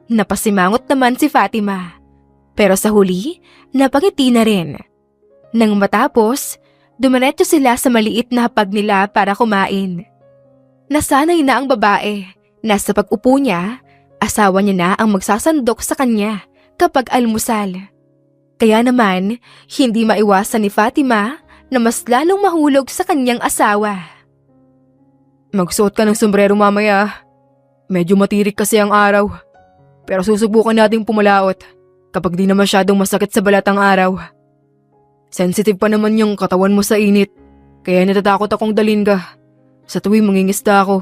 Napasimangot naman si Fatima. Pero sa huli, napangiti na rin. Nang matapos, dumiretso sila sa maliit na hapag nila para kumain. Nasanay na ang babae. Nasa pag-upo niya, asawa niya na ang magsasandok sa kanya kapag almusal. Kaya naman, hindi maiwasan ni Fatima na mas lalong mahulog sa kanyang asawa. Magsuot ka ng sombrero mamaya. Medyo matirik kasi ang araw. Pero susubukan nating pumalaot kapag di na masyadong masakit sa balat ang araw. Sensitive pa naman yung katawan mo sa init, kaya natatakot akong dalhin ka sa tuwing mangingisda ako.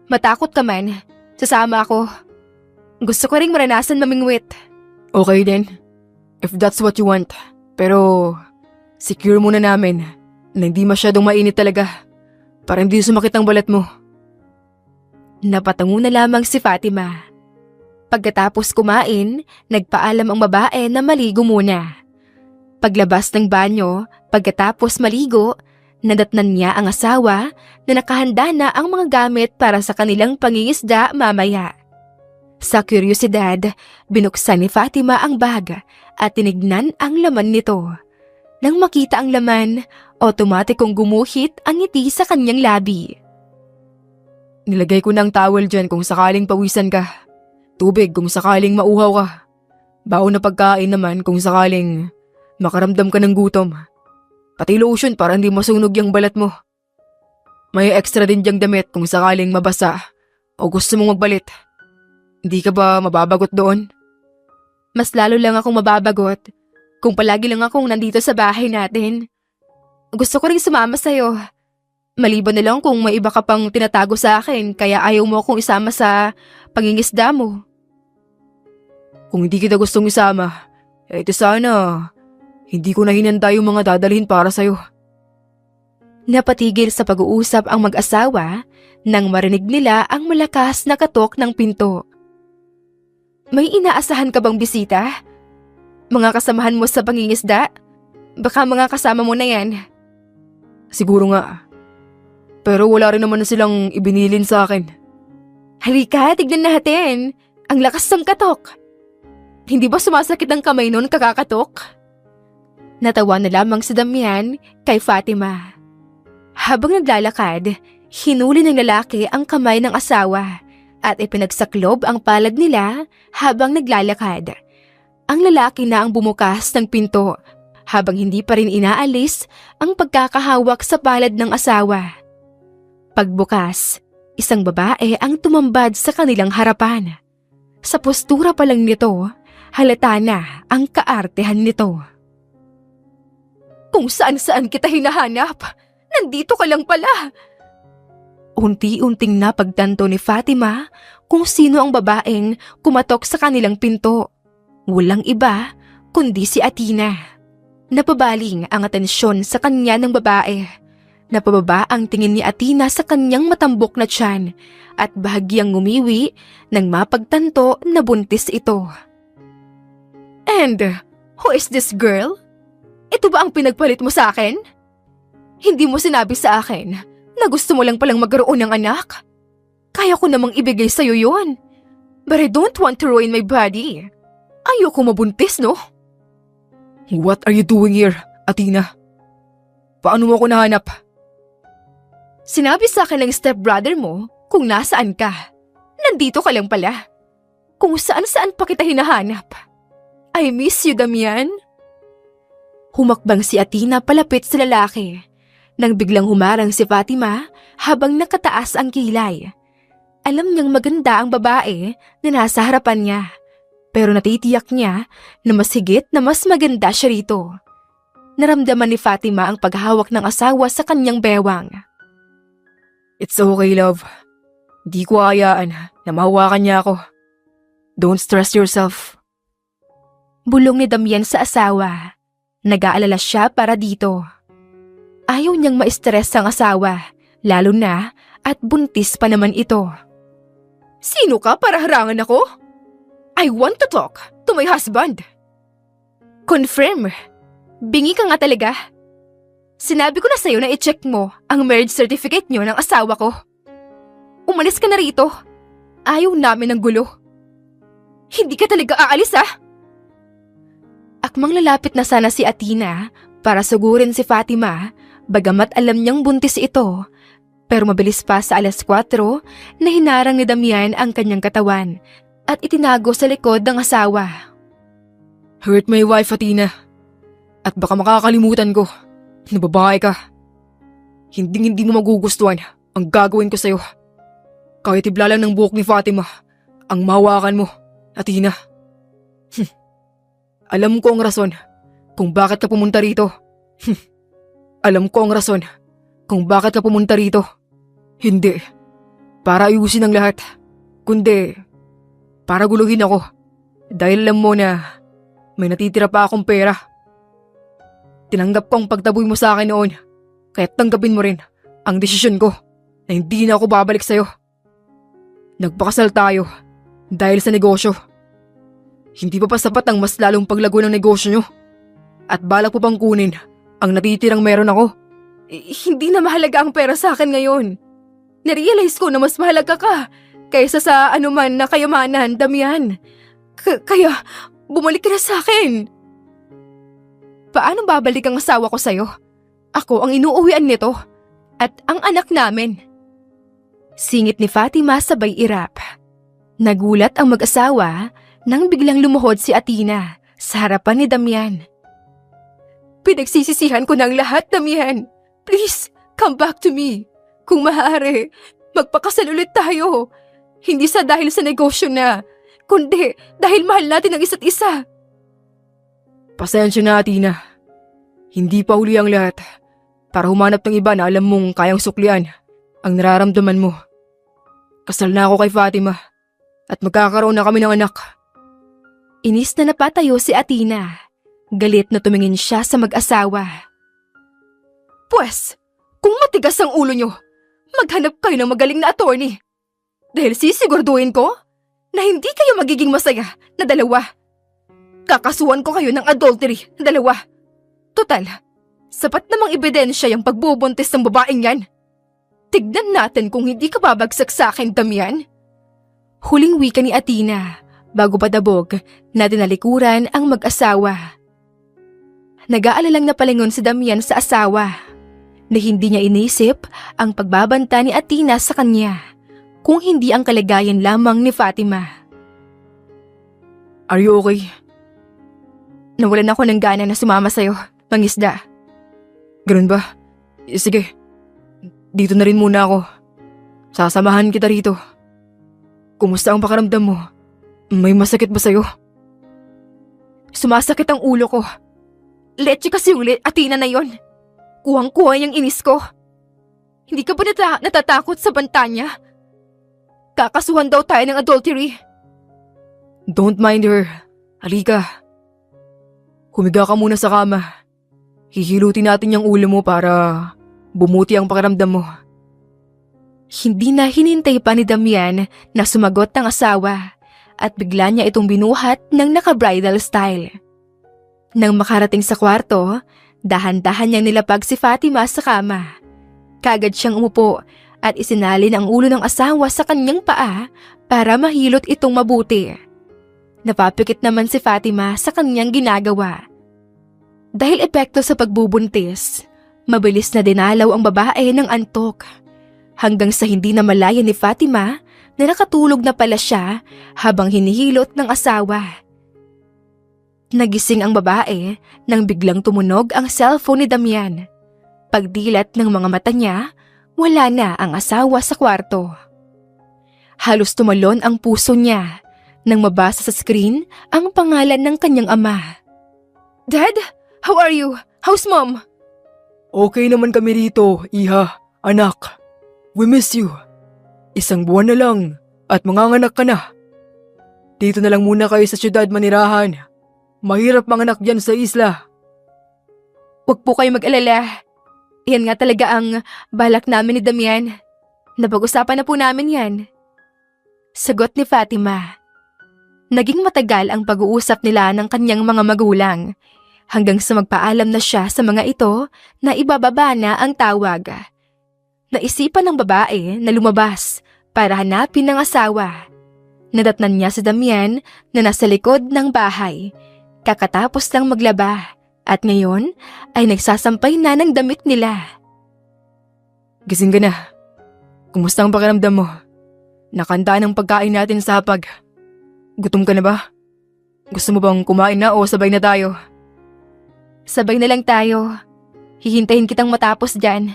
Matakot ka man, sasama ako. Gusto ko ring maranasan mamingwit. Okay din, if that's what you want. Pero secure muna namin na hindi masyadong mainit talaga para hindi sumakit ang balat mo. Napatango na lamang si Fatima. Pagkatapos kumain, nagpaalam ang babae na maligo muna. Paglabas ng banyo, pagkatapos maligo, nadatnan niya ang asawa na nakahanda na ang mga gamit para sa kanilang pangingisda mamaya. Sa kuryosidad, binuksan ni Fatima ang bag at tinignan ang laman nito. Nang makita ang laman, otomatikong gumuhit ang ngiti sa kanyang labi. Nilagay ko ng towel dyan kung sakaling pawisan ka. Tubig kung sakaling mauhaw ka. Baon na pagkain naman kung sakaling makaramdam ka ng gutom. Pati lotion para hindi masunog yung balat mo. May extra din diyang damit kung sakaling mabasa o gusto mong magbalit. Hindi ka ba mababagot doon? Mas lalo lang akong mababagot kung palagi lang akong nandito sa bahay natin. Gusto ko rin sumama sa'yo. Maliban na lang kung may iba ka pang tinatago sa akin kaya ayaw mo akong isama sa pangingisda mo. Kung hindi kita gustong isama, ito sana, hindi ko na hinanda yung mga dadalhin para sa'yo. Napatigil sa pag-uusap ang mag-asawa nang marinig nila ang malakas na katok ng pinto. May inaasahan ka bang bisita? Mga kasamahan mo sa pangingisda? Baka mga kasama mo na yan. Siguro nga. Pero wala rin naman na silang ibinilin sa akin. Halika, tignan natin. Ang lakas ng katok. Hindi ba sumasakit ang kamay nun kakakatok? Natawa na lamang si Damian kay Fatima. Habang naglalakad, hinuli ng lalaki ang kamay ng asawa at ipinagsaklob ang palad nila habang naglalakad. Ang lalaki na ang bumukas ng pinto habang hindi pa rin inaalis ang pagkakahawak sa palad ng asawa. Pagbukas, isang babae ang tumambad sa kanilang harapan. Sa postura pa lang nito, halata na ang kaartehan nito. Kung saan-saan kita hinahanap, nandito ka lang pala. Unti-unting napagtanto ni Fatima kung sino ang babaeng kumatok sa kanilang pinto. Walang iba kundi si Athena. Napabaling ang atensyon sa kanya ng babae. Napababa ang tingin ni Athena sa kanyang matambok na tiyan at bahagyang ngumiwi nang mapagtanto na buntis ito. And who is this girl? Ito ba ang pinagpalit mo sa akin? Hindi mo sinabi sa akin na gusto mo lang palang magkaroon ng anak? Kaya ko namang ibigay sa'yo yon. But I don't want to ruin my body. Ayoko mabuntis, no? What are you doing here, Athena? Paano mo ako nahanap? Sinabi sa akin ng stepbrother mo kung nasaan ka. Nandito ka lang pala. Kung saan-saan pa kita hinahanap. I miss you, Damian. Humakbang si Athena palapit sa lalaki. Nang biglang humarang si Fatima habang nakataas ang kilay. Alam niyang maganda ang babae na nasa harapan niya. Pero natitiyak niya na mas higit na mas maganda siya rito. Naramdaman ni Fatima ang paghawak ng asawa sa kanyang bewang. It's okay, love. Di ko hayaan na mahawakan niya ako. Don't stress yourself. Bulong ni Damian sa asawa. Nag-aalala siya para dito. Ayaw niyang ma-stress ang asawa, lalo na at buntis pa naman ito. Sino ka para harangan ako? I want to talk to my husband. Confirm. Bingi ka nga talaga. Sinabi ko na sa'yo na i-check mo ang marriage certificate niyo ng asawa ko. Umalis ka na rito. Ayaw namin ng gulo. Hindi ka talaga aalis Akmang lalapit na sana si Athena para sugurin si Fatima, bagamat alam niyang buntis ito. Pero mabilis pa sa 4:00 na hinarang ni Damian ang kanyang katawan at itinago sa likod ng asawa. Hurt my wife, Athena. At baka makakalimutan ko na babae ka. Hindi mo magugustuhan ang gagawin ko sa'yo. Kahit ibla lang ng buhok ni Fatima, ang mahawakan mo, Athena. Alam ko ang rason kung bakit ka pumunta rito. Alam ko ang rason kung bakit ka pumunta rito. Hindi para ayusin ang lahat, kundi para guluhin ako. Dahil alam mo na may natitira pa akong pera. Tinanggap ko ang pagtaboy mo sa akin noon, kaya tanggapin mo rin ang desisyon ko na hindi na ako babalik sa'yo. Nagpakasal tayo dahil sa negosyo. Hindi pa sapat ang mas lalong paglago ng negosyo nyo? At balak po bang kunin ang natitirang meron ako? Hindi na mahalaga ang pera sa akin ngayon. Narealize ko na mas mahalaga ka kaysa sa anuman na kayamanan, Damian. Kaya bumalik ka na sa akin. Paano babalik ang asawa ko sa'yo? Ako ang inuuwian nito at ang anak namin. Singit ni Fatima sabay irap. Nagulat ang mag-asawa nang biglang lumuhod si Athena sa harapan ni Damian. Pinagsisisihan ko ng lahat, Damian. Please, come back to me. Kung maaari, magpakasal ulit tayo. Hindi sa dahil sa negosyo na, kundi dahil mahal natin ang isa't isa. Pasensya na, Athena. Hindi pa uli ang lahat para humanap ng iba na alam mong kayang suklian ang nararamdaman mo. Kasal na ako kay Fatima at magkakaroon na kami ng anak. Inis na napatayo si Athena. Galit na tumingin siya sa mag-asawa. Pwes, kung matigas ang ulo nyo, maghanap kayo ng magaling na attorney. Dahil sisiguraduhin ko na hindi kayo magiging masaya na dalawa. Kakasuhan ko kayo ng adultery na dalawa. Total, sapat namang ebidensya yung pagbubuntis ng babaeng yan. Tignan natin kung hindi ka babagsak sa akin, Damian. Huling wika ni Athena bago padabog na dinalikuran ang mag-asawa. Nag-aalalang napalingon si Damian sa asawa na hindi niya inisip ang pagbabanta ni Athena sa kanya kung hindi ang kaligayan lamang ni Fatima. Are you okay? Nawalan ako ng gana na sumama sa'yo, mangisda. Ganun ba? Sige, dito na rin muna ako. Sasamahan kita rito. Kumusta ang pakiramdam mo? May masakit ba sa'yo? Sumasakit ang ulo ko. Leche kasi ulit, Athena na yon. Kuhang-kuha niyang inis ko. Hindi ka ba natatakot sa banta niya? Kakasuhan daw tayo ng adultery. Don't mind her. Halika. Humiga ka muna sa kama. Hihilutin natin yung ulo mo para bumuti ang pakiramdam mo. Hindi na hinintay pa ni Damian na sumagot ng asawa at bigla niya itong binuhat ng naka-bridal style. Nang makarating sa kwarto, dahan-dahan niyang nilapag si Fatima sa kama. Kagad siyang umupo at isinalin ang ulo ng asawa sa kanyang paa para mahilot itong mabuti. Napapikit naman si Fatima sa kanyang ginagawa. Dahil epekto sa pagbubuntis, mabilis na dinalaw ang babae ng antok. Hanggang sa hindi na malaya ni Fatima na nakatulog na pala siya habang hinihilot ng asawa. Nagising ang babae nang biglang tumunog ang cellphone ni Damian. Pagdilat ng mga mata niya, wala na ang asawa sa kwarto. Halos tumalon ang puso niya nang mabasa sa screen ang pangalan ng kanyang ama. Dad, how are you? How's mom? Okay naman kami rito, iha, anak. We miss you. 1 buwan na lang at manganganak ka na. Dito na lang muna kayo sa syudad manirahan. Mahirap manganak dyan sa isla. Huwag po kayo mag-alala. Yan nga talaga ang balak namin ni Damian. Napag-usapan na po namin yan. Sagot ni Fatima. Naging matagal ang pag-uusap nila ng kanyang mga magulang hanggang sa magpaalam na siya sa mga ito na ibababa na ang tawag. Naisipan ng babae na lumabas para hanapin ng asawa. Nadatnan niya si Damian na nasa likod ng bahay. Kakatapos lang maglaba at ngayon ay nagsasampay na ng damit nila. Gising ka na. Kumusta ang pakiramdam mo? Nakanta ng pagkain natin sa hapag. Gutom ka na ba? Gusto mo bang kumain na o sabay na tayo? Sabay na lang tayo. Hihintayin kitang matapos dyan.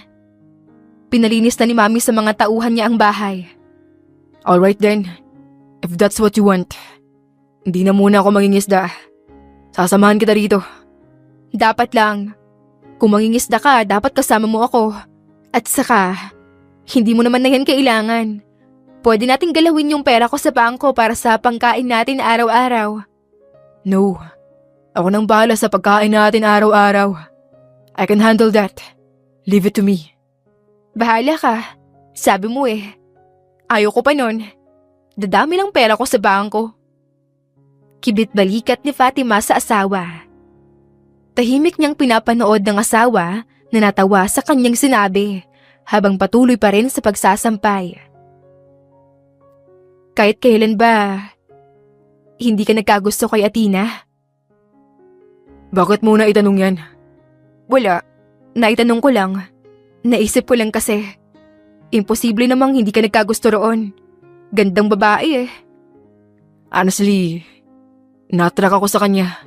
Pinalinis na ni Mami sa mga tauhan niya ang bahay. Alright then. If that's what you want. Hindi na muna ako mangingisda. Sasamahan kita rito. Dapat lang. Kung mangingisda ka, dapat kasama mo ako. At saka, hindi mo naman na yan kailangan. Pwede nating galawin yung pera ko sa bangko para sa pangkain natin araw-araw. No. Ako nang bahala sa pagkain natin araw-araw. I can handle that. Leave it to me. Bahala ka. Sabi mo eh. Ayoko pa nun. Dadami ng pera ko sa bangko. Kibit balikat ni Fatima sa asawa. Tahimik niyang pinapanood ng asawa na natawa sa kanyang sinabi habang patuloy pa rin sa pagsasampay. Kahit kailan ba, hindi ka nagkagusto kay Athena? Bakit mo na itanong yan? Wala. Naitanong ko lang. Naisip ko lang kasi. Imposible namang hindi ka nagkagusto roon. Gandang babae eh. Honestly, natrack ako sa kanya.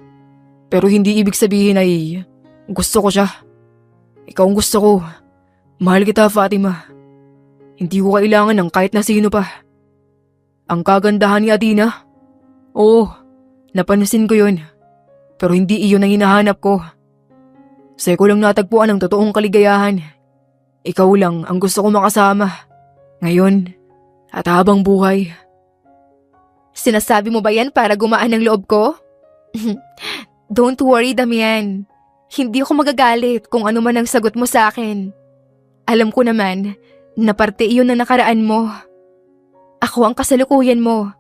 Pero hindi ibig sabihin ay gusto ko siya. Ikaw ang gusto ko. Mahal kita, Fatima. Hindi ko kailangan ng kahit na sino pa. Ang kagandahan ni Athena? Oo, napansin ko yun. Pero hindi iyon ang hinahanap ko. Sa'yo ko lang natagpuan ang totoong kaligayahan. Ikaw lang ang gusto ko makasama. Ngayon, at habang buhay. Sinasabi mo ba yan para gumaan ang loob ko? Don't worry, Damian. Hindi ako magagalit kung ano man ang sagot mo sa akin. Alam ko naman na parte iyon na nakaraan mo. Ako ang kasalukuyan mo.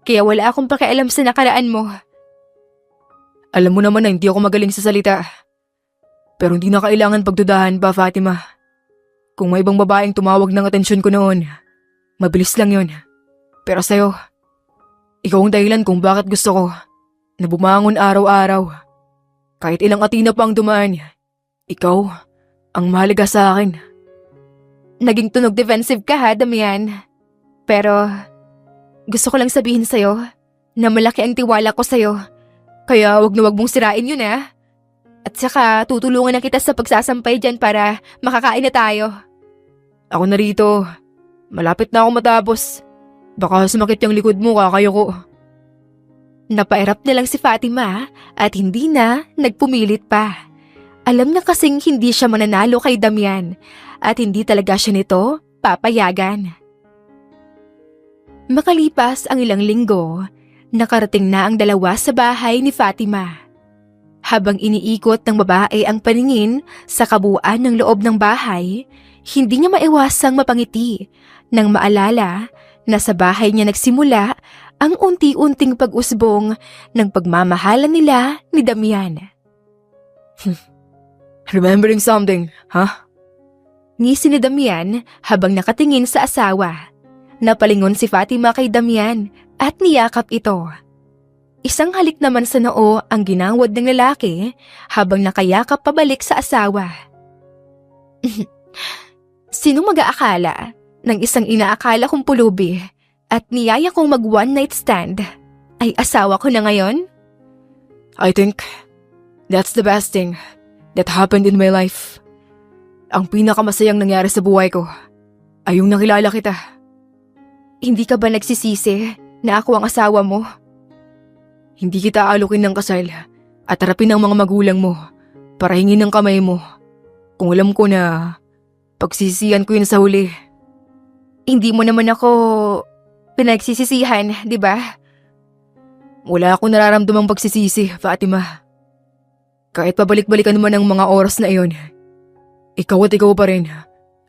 Kaya wala akong pakialam sa nakaraan mo. Alam mo naman na hindi ako magaling sa salita. Pero hindi na kailangan pagdudahan pa, Fatima. Kung may ibang babaeng tumawag ng atensyon ko noon, mabilis lang yun. Pero sa'yo, ikaw ang dahilan kung bakit gusto ko na bumangon araw-araw. Kahit ilang Athena pa ang dumaan, ikaw ang mahalaga sa akin. Naging tunog defensive ka ha, Damian. Pero gusto ko lang sabihin sa'yo na malaki ang tiwala ko sa'yo. Kaya wag na wag mong sirain yun ha. At saka tutulungan na kita sa pagsasampay dyan para makakain na tayo. Ako na rito. Malapit na ako matapos. Baka sumakit yung likod mo, kakayo ko. Napairap na lang si Fatima at hindi na nagpumilit pa. Alam niya kasing hindi siya mananalo kay Damian at hindi talaga siya nito papayagan. Makalipas ang ilang linggo, nakarating na ang dalawa sa bahay ni Fatima. Habang iniikot ng babae ang paningin sa kabuuan ng loob ng bahay, hindi niya maiwasang mapangiti nang maalala na sa bahay niya nagsimula ang unti-unting pag-usbong ng pagmamahalan nila ni Damian. Remembering something, huh? Ngisi ni Damian habang nakatingin sa asawa. Napalingon si Fatima kay Damian at niyakap ito. Isang halik naman sa noo ang ginawad ng lalaki habang nakayakap pabalik sa asawa. Sino mag-aakala ng isang inaakala kong pulubi at niyaya kong mag one night stand ay asawa ko na ngayon? I think that's the best thing that happened in my life. Ang pinakamasayang nangyari sa buhay ko ay yung nakilala kita. Hindi ka ba nagsisisi na ako ang asawa mo? Hindi kita alukin ng kasal at harapin ang mga magulang mo para hingin ng kamay mo. Kung alam ko na pagsisiyan ko yun sa huli. Hindi mo naman ako pinagsisisihan, di ba? Wala akong nararamdamang pagsisisi, Fatima. Kahit pabalik-balikan naman ang mga oras na iyon, ikaw at ikaw pa rin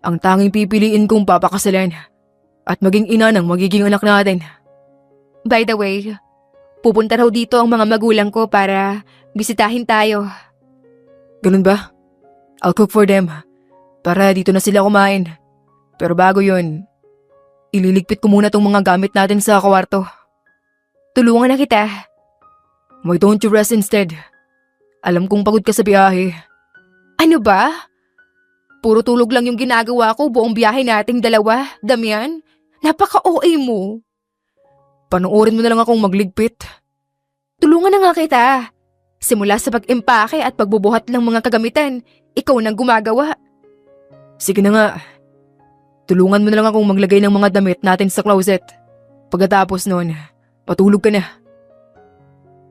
ang tanging pipiliin kong papakasalan at maging ina ng magiging anak natin. By the way, pupunta raw dito ang mga magulang ko para bisitahin tayo. Ganun ba? I'll cook for them para dito na sila kumain. Pero bago yun, ililigpit ko muna tong mga gamit natin sa kwarto. Tulungan na kita. Why don't you rest instead? Alam kong pagod ka sa biyahe. Ano ba? Puro tulog lang yung ginagawa ko buong biyahe nating dalawa, Damian. Napaka-OA mo. Panoorin mo na lang akong magligpit. Tulungan na nga kita. Simula sa pag-impake at pagbubuhat ng mga kagamitan, ikaw nang gumagawa. Sige na nga. Tulungan mo na lang akong maglagay ng mga damit natin sa closet. Pagkatapos nun, patulog ka na.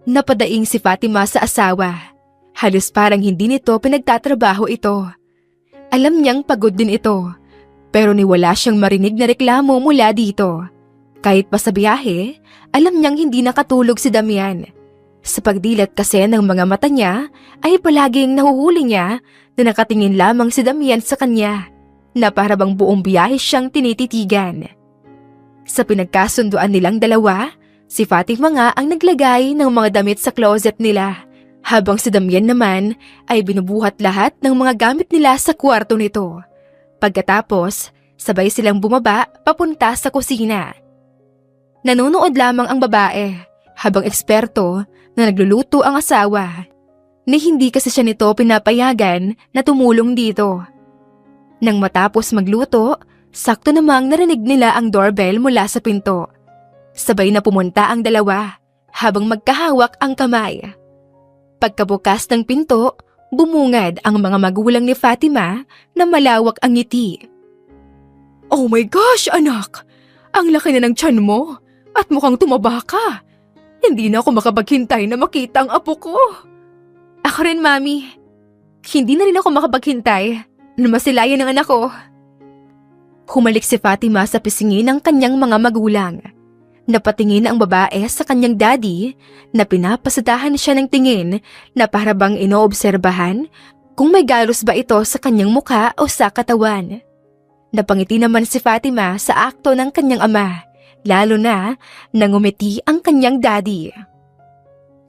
Napadaing si Fatima sa asawa. Halos parang hindi nito pinagtatrabaho ito. Alam niyang pagod din ito, pero niwala siyang marinig na reklamo mula dito. Kahit pa sa biyahe, alam niyang hindi nakatulog si Damian. Sa pagdilat kasi ng mga mata niya, ay palaging nahuhuli niya na nakatingin lamang si Damian sa kanya, na para bang buong biyahe siyang tinititigan. Sa pinagkasunduan nilang dalawa, si Fatima nga ang naglagay ng mga damit sa closet nila, habang si Damian naman ay binubuhat lahat ng mga gamit nila sa kwarto nito. Pagkatapos, sabay silang bumaba papunta sa kusina. Nanonood lamang ang babae, habang eksperto na nagluluto ang asawa, na hindi kasi siya nito pinapayagan na tumulong dito. Nang matapos magluto, sakto namang narinig nila ang doorbell mula sa pinto. Sabay na pumunta ang dalawa, habang magkahawak ang kamay. Pagkabukas ng pinto, bumungad ang mga magulang ni Fatima na malawak ang ngiti. Oh my gosh, anak! Ang laki na ng tiyan mo at mukhang tumaba ka. Hindi na ako makapaghintay na makita ang apo ko. Ako rin, Mami. Hindi na rin ako makapaghintay na masilayan ng anak ko. Humalik si Fatima sa pisingin ng kanyang mga magulang. Napatingin ang babae sa kanyang daddy na pinapasadahan siya ng tingin na para bang inoobserbahan kung may galos ba ito sa kanyang mukha o sa katawan. Napangiti naman si Fatima sa akto ng kanyang ama, lalo na nangumiti ang kanyang daddy.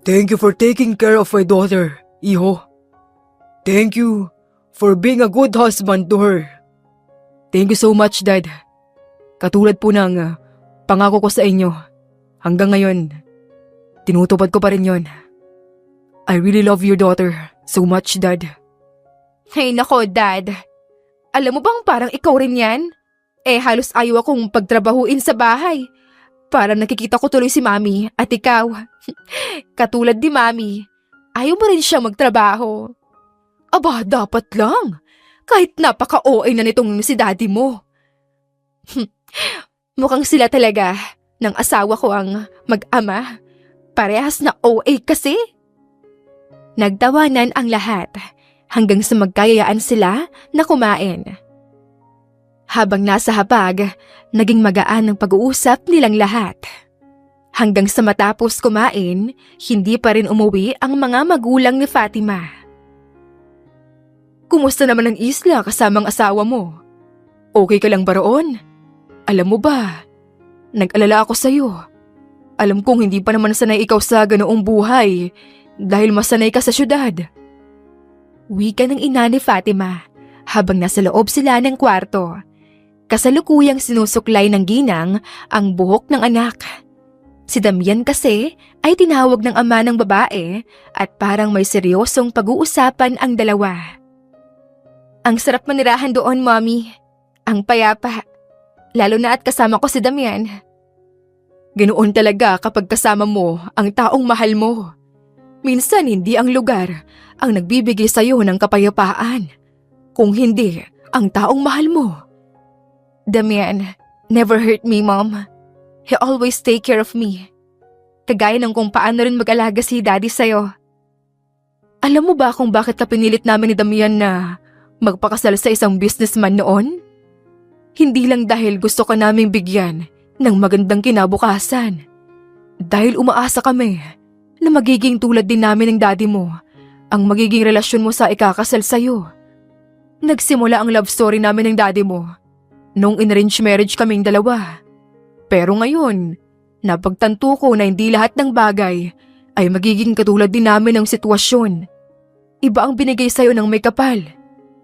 Thank you for taking care of my daughter, Iho. Thank you for being a good husband to her. Thank you so much, Dad. Katulad po ng pangako ko sa inyo, hanggang ngayon, tinutupad ko pa rin yon. I really love your daughter so much, Dad. Hey nako, Dad. Alam mo bang parang ikaw rin yan? Halos ayaw akong pagtrabahuin sa bahay. Parang nakikita ko tuloy si Mami at ikaw. Katulad ni Mami, ayaw mo rin siya magtrabaho. Aba, dapat lang. Kahit napaka-OA na nitong si Daddy mo. Mukhang sila talaga ng asawa ko ang mag-ama. Parehas na OA kasi. Nagtawanan ang lahat hanggang sa magkayayaan sila na kumain. Habang nasa hapag, naging magaan ang pag-uusap nilang lahat. Hanggang sa matapos kumain, hindi pa rin umuwi ang mga magulang ni Fatima. Kumusta naman ang isla kasamang asawa mo? Okay ka lang ba roon? Alam mo ba, nag-alala ako sa'yo. Alam kong hindi pa naman sanay ikaw sa ganoong buhay dahil masanay ka sa syudad. Wika ng ina ni Fatima habang nasa loob sila ng kwarto. Kasalukuyang sinusuklay ng ginang ang buhok ng anak. Si Damian kasi ay tinawag ng ama ng babae at parang may seryosong pag-uusapan ang dalawa. Ang sarap manirahan doon, Mommy. Ang payapa. Lalo na at kasama ko si Damian. Ganoon talaga kapag kasama mo ang taong mahal mo. Minsan hindi ang lugar ang nagbibigay sa'yo ng kapayapaan. Kung hindi, ang taong mahal mo. Damian never hurt me, Mom. He always take care of me. Kagaya ng kung paano rin mag-alaga si Daddy sa'yo. Alam mo ba kung bakit ka pinilit namin ni Damian na magpakasal sa isang businessman noon? Hindi lang dahil gusto ka naming bigyan ng magandang kinabukasan. Dahil umaasa kami na magiging tulad din namin ng daddy mo ang magiging relasyon mo sa ikakasal sa'yo. Nagsimula ang love story namin ng daddy mo nung in-arrange marriage kaming dalawa. Pero ngayon, napagtanto ko na hindi lahat ng bagay ay magiging katulad din namin ng sitwasyon. Iba ang binigay sa'yo ng may kapal.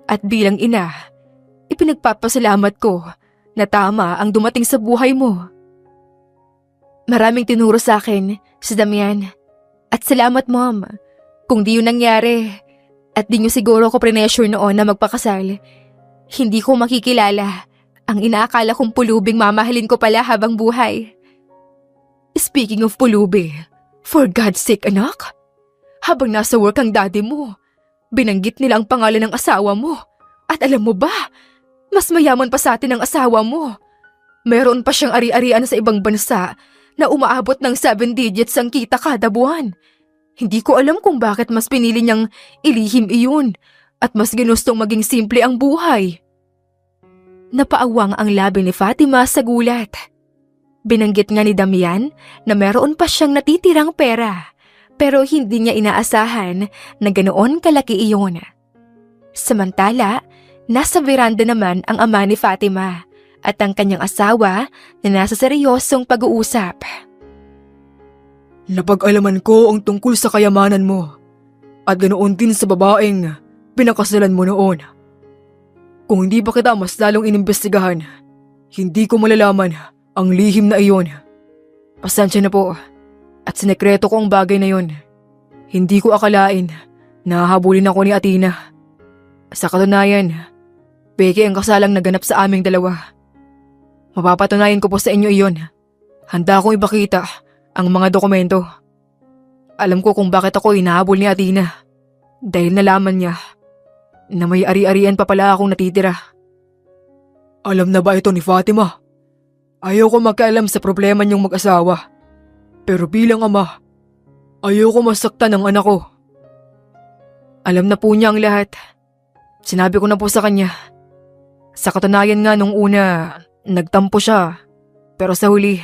At bilang ina, ipinagpapasalamat ko na tama ang dumating sa buhay mo. Maraming tinuro sa akin si Damian. At salamat, Mom. Kung di yun nangyari, at di nyo siguro ko pre-pressure noon na magpakasal, hindi ko makikilala ang inaakala kong pulubing mamahalin ko pala habang buhay. Speaking of pulubi, for God's sake, anak, habang nasa work ang daddy mo, binanggit nila ang pangalan ng asawa mo. At alam mo ba, mas mayaman pa sa atin ang asawa mo. Meron pa siyang ari-arian sa ibang bansa na umaabot ng 7 digits ang kita kada buwan. Hindi ko alam kung bakit mas pinili niyang ilihim iyon at mas ginustong maging simple ang buhay. Napaawang ang labi ni Fatima sa gulat. Binanggit nga ni Damian na meron pa siyang natitirang pera, pero hindi niya inaasahan na ganoon kalaki iyon. Samantala, nasa veranda naman ang ama ni Fatima at ang kanyang asawa na nasa seryosong pag-uusap. Napag-alaman ko ang tungkol sa kayamanan mo at ganoon din sa babaeng pinakasalan mo noon. Kung hindi pa kita mas lalong inimbestigahan, hindi ko malalaman ang lihim na iyon. Pasensya na po at sinekreto ko ang bagay na yon. Hindi ko akalain na hahabulin ako ni Athena. Sa katunayan, peke ang kasalang naganap sa aming dalawa. Mapapatunayan ko po sa inyo iyon. Handa akong ipakita ang mga dokumento. Alam ko kung bakit ako hinahabol ni Athena. Dahil nalaman niya na may ari-arian pa pala akong natitira. Alam na ba ito ni Fatima? Ayaw ko magkaalam sa problema niyong mag-asawa. Pero bilang ama, ayaw ko masaktan ang anak ko. Alam na po niya ang lahat. Sinabi ko na po sa kanya. Sa katunayan nga nung una, nagtampo siya. Pero sa huli,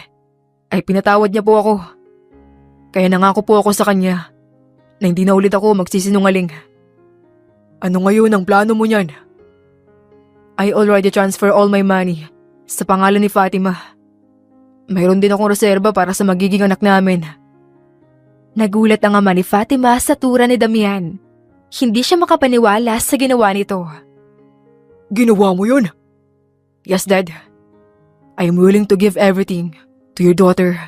ay pinatawad niya po ako. Kaya nangako po ako sa kanya na hindi na ulit ako magsisinungaling. Ano ngayon ang plano mo niyan? I already transfer all my money sa pangalan ni Fatima. Mayroon din akong reserba para sa magiging anak namin. Nagulat ang ama ni Fatima sa tura ni Damian. Hindi siya makapaniwala sa ginawa nito. Ginawa mo yun? Yes, Dad. I am willing to give everything to your daughter.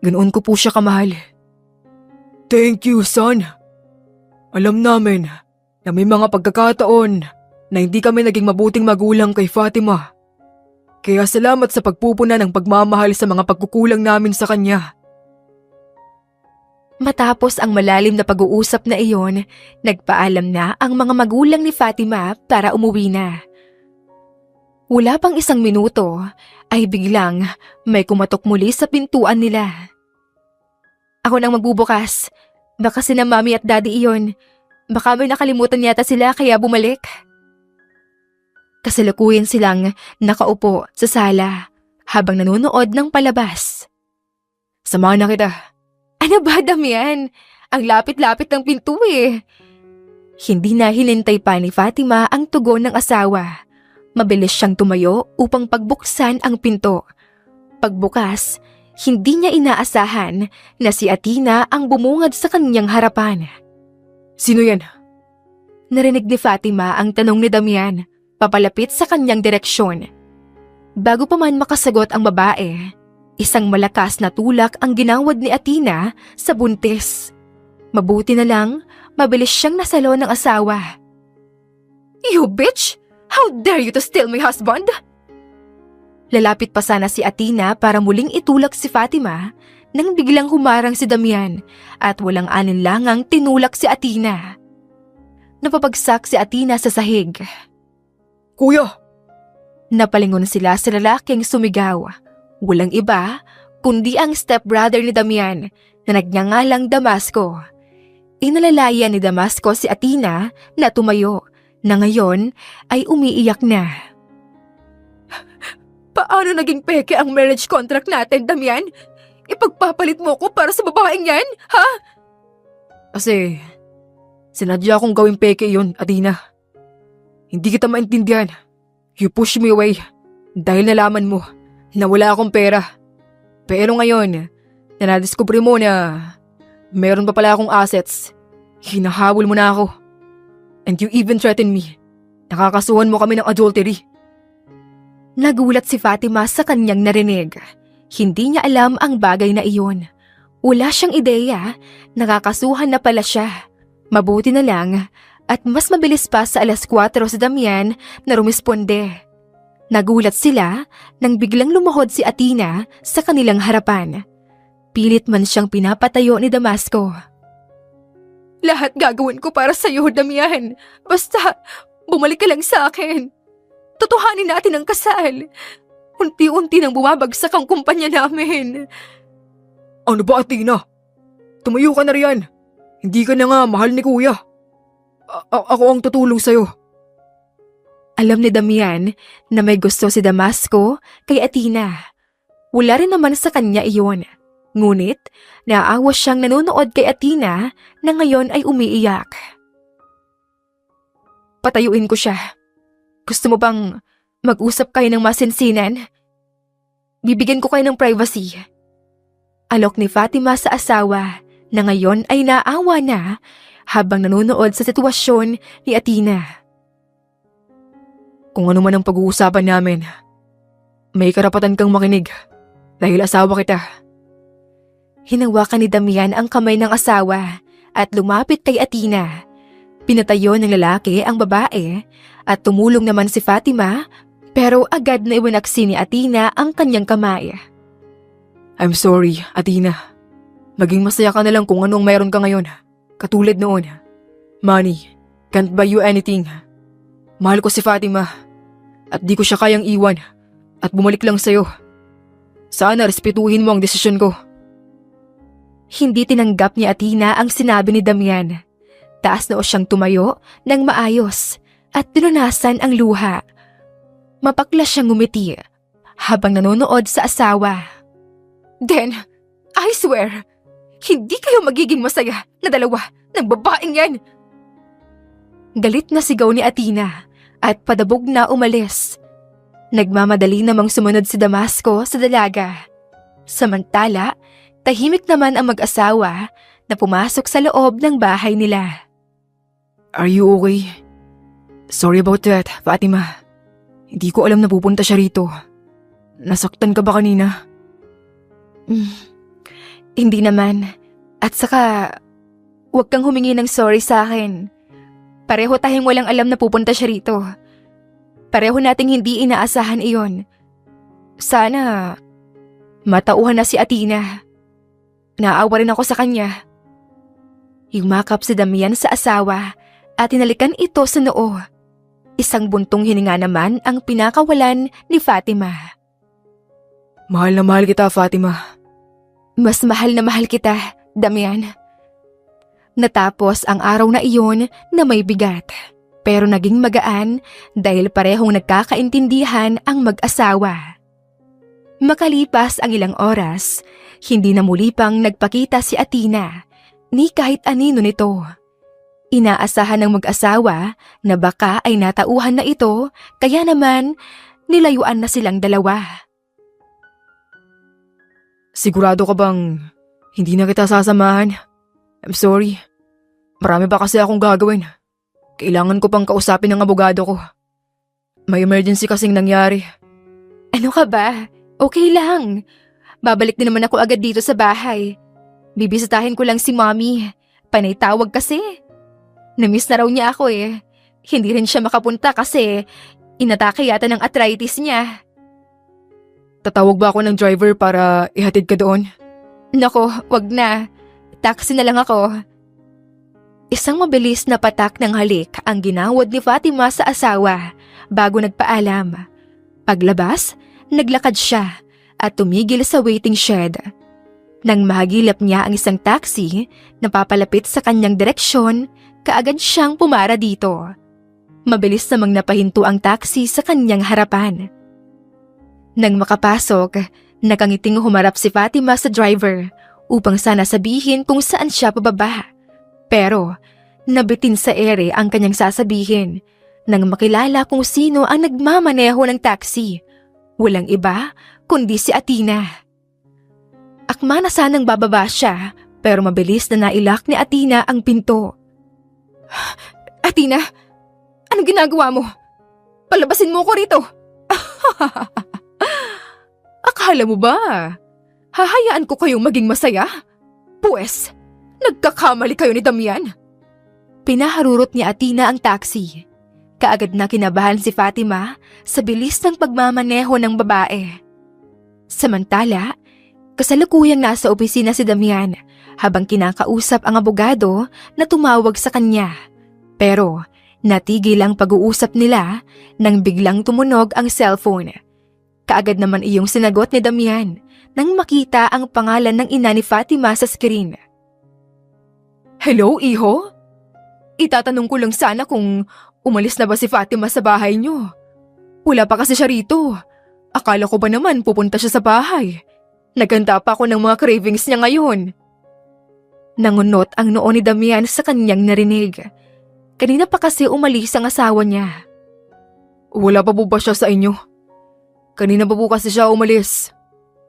Ganoon ko po siya kamahal. Thank you, son. Alam namin na may mga pagkakataon na hindi kami naging mabuting magulang kay Fatima. Kaya salamat sa pagpupuna ng pagmamahal sa mga pagkukulang namin sa kanya. Matapos ang malalim na pag-uusap na iyon, nagpaalam na ang mga magulang ni Fatima para umuwi na. Wala pang 1 minuto ay biglang may kumatok muli sa pintuan nila. Ako nang magbubukas. Baka sina Mami at Daddy iyon. Baka may nakalimutan yata sila kaya bumalik. Kasalukuyan silang nakaupo sa sala habang nanonood ng palabas. Samahan na kita. Ano ba, Damian? Ang lapit-lapit ng pinto eh. Hindi na hinintay pa ni Fatima ang tugon ng asawa. Mabilis siyang tumayo upang pagbuksan ang pinto. Pagbukas, hindi niya inaasahan na si Athena ang bumungad sa kanyang harapan. Sino yan? Narinig ni Fatima ang tanong ni Damian, papalapit sa kanyang direksyon. Bago pa man makasagot ang babae, isang malakas na tulak ang ginawad ni Athena sa buntis. Mabuti na lang, mabilis siyang nasalo ng asawa. You bitch! How dare you to steal my husband? Lalapit pa sana si Athena para muling itulak si Fatima nang biglang humarang si Damian at walang alinlangang tinulak si Athena. Napapagsak si Athena sa sahig. Kuya! Napalingon sila sa lalaking sumigaw. Walang iba kundi ang stepbrother ni Damian na nagngangalang Damasco. Inalalayan ni Damasco si Athena na tumayo na ngayon ay umiiyak na. Paano naging peke ang marriage contract natin, Damian? Ipagpapalit mo ko para sa babaeng yan, ha? Kasi, sinadya akong gawing peke yun, Athena. Hindi kita maintindihan. You push me away dahil nalaman mo na wala akong pera. Pero ngayon, na nadiskubre mo na meron pa pala akong assets, hinahabol mo na ako. And you even threatened me. Nakakasuhan mo kami ng adultery. Nagulat si Fatima sa kanyang narinig. Hindi niya alam ang bagay na iyon. Wala siyang ideya, nakakasuhan na pala siya. Mabuti na lang at mas mabilis pa sa 4:00 si Damian na rumisponde. Nagulat sila nang biglang lumuhod si Athena sa kanilang harapan. Pilit man siyang pinapatayo ni Damasco. Lahat gagawin ko para sa iyo, Damian. Basta bumalik ka lang sa akin. Tutuhanin natin ang kasal. Unti-unti nang bumabagsak ang kumpanya namin. Ano ba, Athena? Tumayo ka na riyan. Hindi ka na nga mahal ni Kuya. Ako ang tutulong sa'yo. Alam ni Damian na may gusto si Damasco kay Athena. Wala rin naman sa kanya iyon. Ngunit, naaawa siyang nanonood kay Athena na ngayon ay umiiyak. Patayuin ko siya. Gusto mo bang mag-usap kayo ng masinsinan? Bibigyan ko kayo ng privacy. Alok ni Fatima sa asawa na ngayon ay naawa na habang nanonood sa sitwasyon ni Athena. Kung ano man ang pag-uusapan namin, may karapatan kang makinig dahil asawa kita. Hinawakan ni Damian ang kamay ng asawa at lumapit kay Athena. Pinatayo ng lalaki ang babae at tumulong naman si Fatima pero agad na iwinaksi ni Athena ang kanyang kamay. I'm sorry, Athena. Maging masaya ka na lang kung anong mayroon ka ngayon. Katulad noon. Money can't buy you anything. Mahal ko si Fatima at di ko siya kayang iwan at bumalik lang sa'yo. Sana respetuhin mo ang desisyon ko. Hindi tinanggap ni Athena ang sinabi ni Damian. Taas noo siyang tumayo ng maayos at pinunasan ang luha. Mapakla siyang ngumiti habang nanonood sa asawa. Then, I swear, hindi kayo magiging masaya na dalawa ng babaeng yan. Galit na sigaw ni Athena at padabog na umalis. Nagmamadali namang sumunod si Damasco sa dalaga. Samantala, tahimik naman ang mag-asawa na pumasok sa loob ng bahay nila. Are you okay? Sorry about that, Fatima. Hindi ko alam na pupunta siya rito. Nasaktan ka ba kanina? Hindi naman. At saka, huwag kang humingi ng sorry sa akin. Pareho tayong walang alam na pupunta siya rito. Pareho nating hindi inaasahan iyon. Sana, matauhan na si Athena. Naawa rin ako sa kanya. Yumakap si Damian sa asawa at tinalikan ito sa noo. Isang buntong hininga naman ang pinakawalan ni Fatima. Mahal na mahal kita, Fatima. Mas mahal na mahal kita, Damian. Natapos ang araw na iyon na may bigat. Pero naging magaan dahil parehong nagkakaintindihan ang mag-asawa. Makalipas ang ilang oras, hindi na muli pang nagpakita si Athena ni kahit anino nito. Inaasahan ng mag-asawa na baka ay natauhan na ito kaya naman nilayuan na silang dalawa. Sigurado ka bang hindi na kita sasamahan? I'm sorry. Marami pa kasi akong gagawin. Kailangan ko pang kausapin ng abogado ko. May emergency kasing nangyari. Ano ka ba? Okay lang. Babalik din naman ako agad dito sa bahay. Bibisitahin ko lang si Mommy. Panay tawag kasi. Namiss na raw niya ako eh. Hindi rin siya makapunta kasi inatake yata ng arthritis niya. Tatawag ba ako ng driver para ihatid ka doon? Nako, wag na. Taxi na lang ako. Isang mabilis na patak ng halik ang ginawad ni Fatima sa asawa bago nagpaalam. Paglabas, naglakad siya at tumigil sa waiting shed. Nang mahagilap niya ang isang taxi na papalapit sa kanyang direksyon, kaagad siyang pumara dito. Mabilis namang napahinto ang taxi sa kanyang harapan. Nang makapasok, nakangiting humarap si Fatima sa driver upang sana sabihin kung saan siya pababa. Pero nabitin sa ere ang kanyang sasabihin nang makilala kung sino ang nagmamaneho ng taxi. Walang iba kundi si Athena. Akma na sanang bababa siya pero mabilis na nailak ni Athena ang pinto. Athena, anong ginagawa mo? Palabasin mo ko rito. Akala mo ba? Hahayaan ko kayong maging masaya? Puwes, nagkakamali kayo ni Damian. Pinaharurot ni Athena ang taxi. Kaagad na kinabahan si Fatima sa bilis ng pagmamaneho ng babae. Samantala, kasalukuyang nasa opisina si Damian habang kinakausap ang abogado na tumawag sa kanya. Pero natigil ang pag-uusap nila nang biglang tumunog ang cellphone. Kaagad naman iyong sinagot ni Damian nang makita ang pangalan ng ina ni Fatima sa screen. Hello, iho? Itatanong ko lang sana kung umalis na ba si Fatima sa bahay niyo. Wala pa kasi siya rito. Akala ko ba naman pupunta siya sa bahay. Naganda pa ako ng mga cravings niya ngayon. Nangunot ang noo ni Damian sa kanyang narinig. Kanina pa kasi umalis ang asawa niya. Wala pa po ba siya sa inyo? Kanina pa po kasi siya umalis.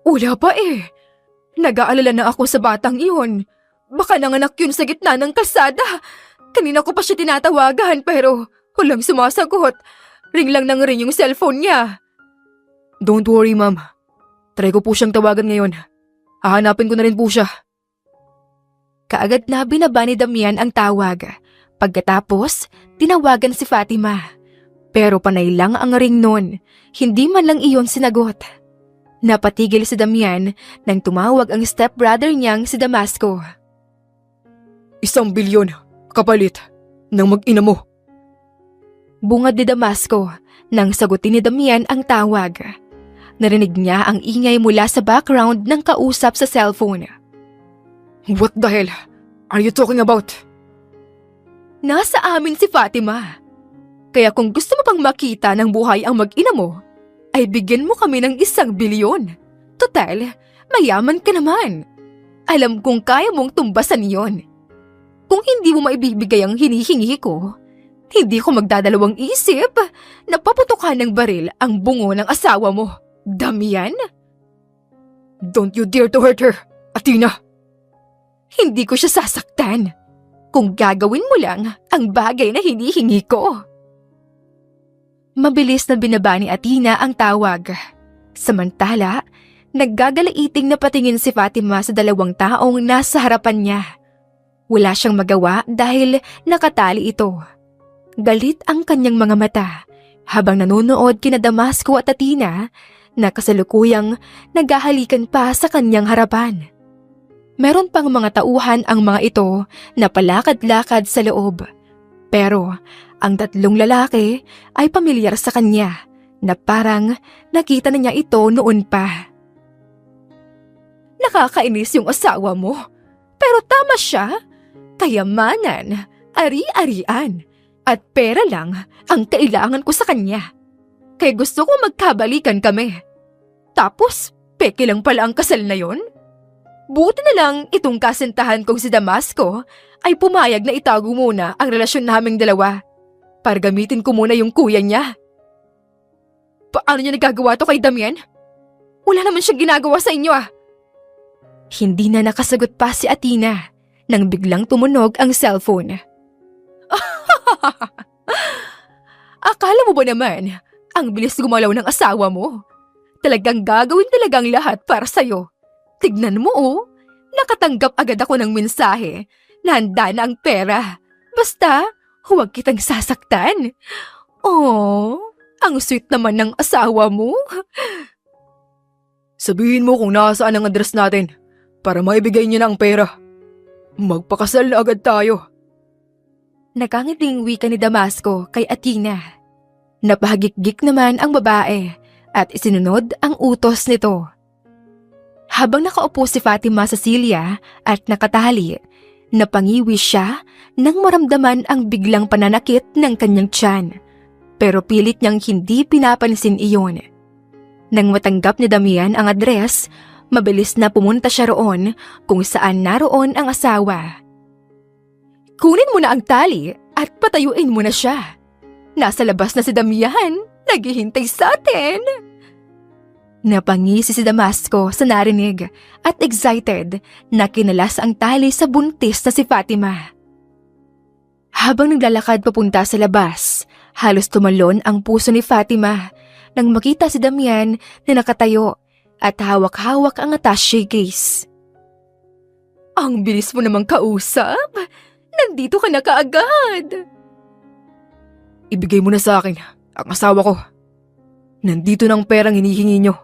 Wala pa eh. Nag-aalala na ako sa batang iyon. Baka nanganak yun sa gitna ng kalsada. Kanina ko pa siya tinatawagan pero walang sumasagot. Ring lang nang ring yung cellphone niya. Don't worry, ma'am. Try ko po siyang tawagan ngayon. Hahanapin ko na rin po siya. Kaagad na binaba ni Damian ang tawag. Pagkatapos, tinawagan si Fatima. Pero panay lang ang ring nun, hindi man lang iyon sinagot. Napatigil si Damian nang tumawag ang stepbrother niyang si Damasco. 1 bilyon, kapalit, ng mag-ina mo. Bungad ni Damasco nang sagutin ni Damian ang tawag. Narinig niya ang ingay mula sa background ng kausap sa cellphone. What the hell are you talking about? Nasa amin si Fatima. Kaya kung gusto mo pang makita ng buhay ang mag-ina mo, ay bigyan mo kami ng 1 bilyon. Total, mayaman ka naman. Alam kong kaya mong tumbasan yon. Kung hindi mo maibibigay ang hinihingi ko, hindi ko magdadalawang isip na paputukan ng baril ang bungo ng asawa mo, Damian. Don't you dare to hurt her, Athena. Hindi ko siya sasaktan kung gagawin mo lang ang bagay na hinihingi ko. Mabilis na binaba ni Athena ang tawag. Samantala, naggagalaiting na patingin si Fatima sa 2 taong nasa harapan niya. Wala siyang magawa dahil nakatali ito. Galit ang kanyang mga mata habang nanonood kina Damasco at Athena na kasalukuyang naghahalikan pa sa kanyang harapan. Meron pang mga tauhan ang mga ito na palakad-lakad sa loob. Pero ang 3 lalaki ay pamilyar sa kanya na parang nakita na niya ito noon pa. Nakakainis yung asawa mo, pero tama siya. Kayamanan, ari-arian, at pera lang ang kailangan ko sa kanya. Kaya gusto ko magkabalikan kami. Tapos, peke lang pala ang kasal na yon. Buti na lang itong kasintahan kong si Damasco ay pumayag na itago muna ang relasyon naming dalawa para gamitin ko muna yung kuya niya. Paano niya nagagawa to kay Damian? Wala naman siyang ginagawa sa inyo ah. Hindi na nakasagot pa si Athena nang biglang tumunog ang cellphone. Akala mo ba naman ang bilis gumalaw ng asawa mo? Talagang gagawin talagang lahat para sa'yo. Tignan mo oh, nakatanggap agad ako ng mensahe na handa na ang pera. Basta, huwag kitang sasaktan. Oh, ang sweet naman ng asawa mo. Sabihin mo kung nasaan ang address natin para maibigay niya na ang pera. Magpakasal na agad tayo. Nakangiting wika ni Damasco kay Athena. Napahagikgik naman ang babae at isinunod ang utos nito. Habang nakaupo si Fatima sa silya at nakatali, napangiwi siya nang maramdaman ang biglang pananakit ng kanyang tiyan. Pero pilit niyang hindi pinapansin iyon. Nang matanggap ni Damian ang address, mabilis na pumunta siya roon kung saan naroon ang asawa. Kunin mo na ang tali at patayuin mo na siya. Nasa labas na si Damian, naghihintay sa atin. Napangisi si Damasco sa narinig at excited na kinalas ang tali sa buntis na si Fatima. Habang naglalakad papunta sa labas, halos tumalon ang puso ni Fatima nang makita si Damian na nakatayo at hawak-hawak ang attaché case. Ang bilis mo namang kausap! Nandito ka na kaagad! Ibigay mo na sa akin ang asawa ko. Nandito na ang perang hinihingi nyo.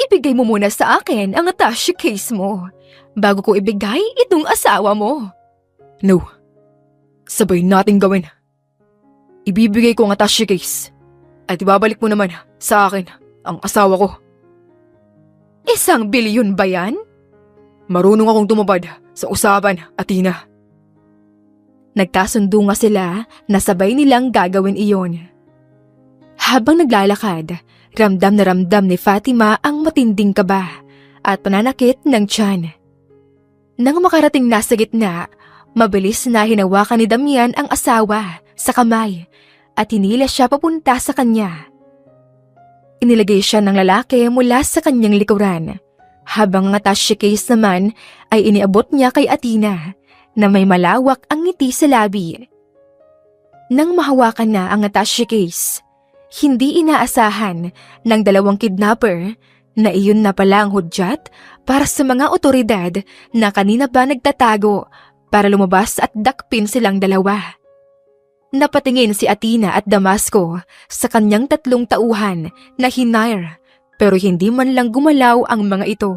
Ibigay mo muna sa akin ang attaché case mo bago ko ibigay itong asawa mo. No. Sabay nating gawin. Ibibigay ko ang attaché case at ibabalik mo naman sa akin ang asawa ko. 1 bilyon ba yan? Marunong akong tumupad sa usapan, Athena. Nagkasundo nga sila na sabay nilang gagawin iyon. Habang naglalakad, ramdam na ramdam ni Fatima ang matinding kaba at pananakit ng tiyan. Nang makarating na sa gitna, mabilis na hinawakan ni Damian ang asawa sa kamay at hinila siya papunta sa kanya. Inilagay siya ng lalaki mula sa kanyang likuran, habang ang attaché case naman ay iniabot niya kay Athena na may malawak ang ngiti sa labi. Nang mahawakan na ang attaché case, hindi inaasahan ng 2 kidnapper na iyon na pala ang hudyat para sa mga otoridad na kanina ba nagtatago para lumabas at dakpin silang dalawa. Napatingin si Athena at Damasco sa kanyang 3 tauhan na hinire pero hindi man lang gumalaw ang mga ito.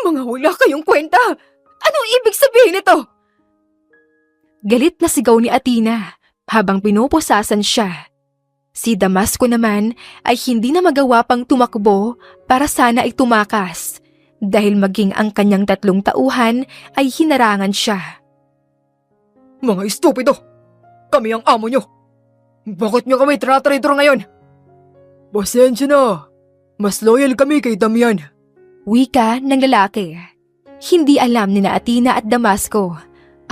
Mga wala kayong kwenta! Anong ibig sabihin nito? Galit na sigaw ni Athena habang pinupusasan siya. Si Damasco naman ay hindi na magawa pang tumakbo para sana ay tumakas dahil maging ang kanyang 3 tauhan ay hinarangan siya. Mga estupido! Kami ang amo nyo! Bakit nyo kami traitor ngayon? Pasensya na! Mas loyal kami kay Damian. Wika ng lalaki. Hindi alam ni na Athena at Damasco.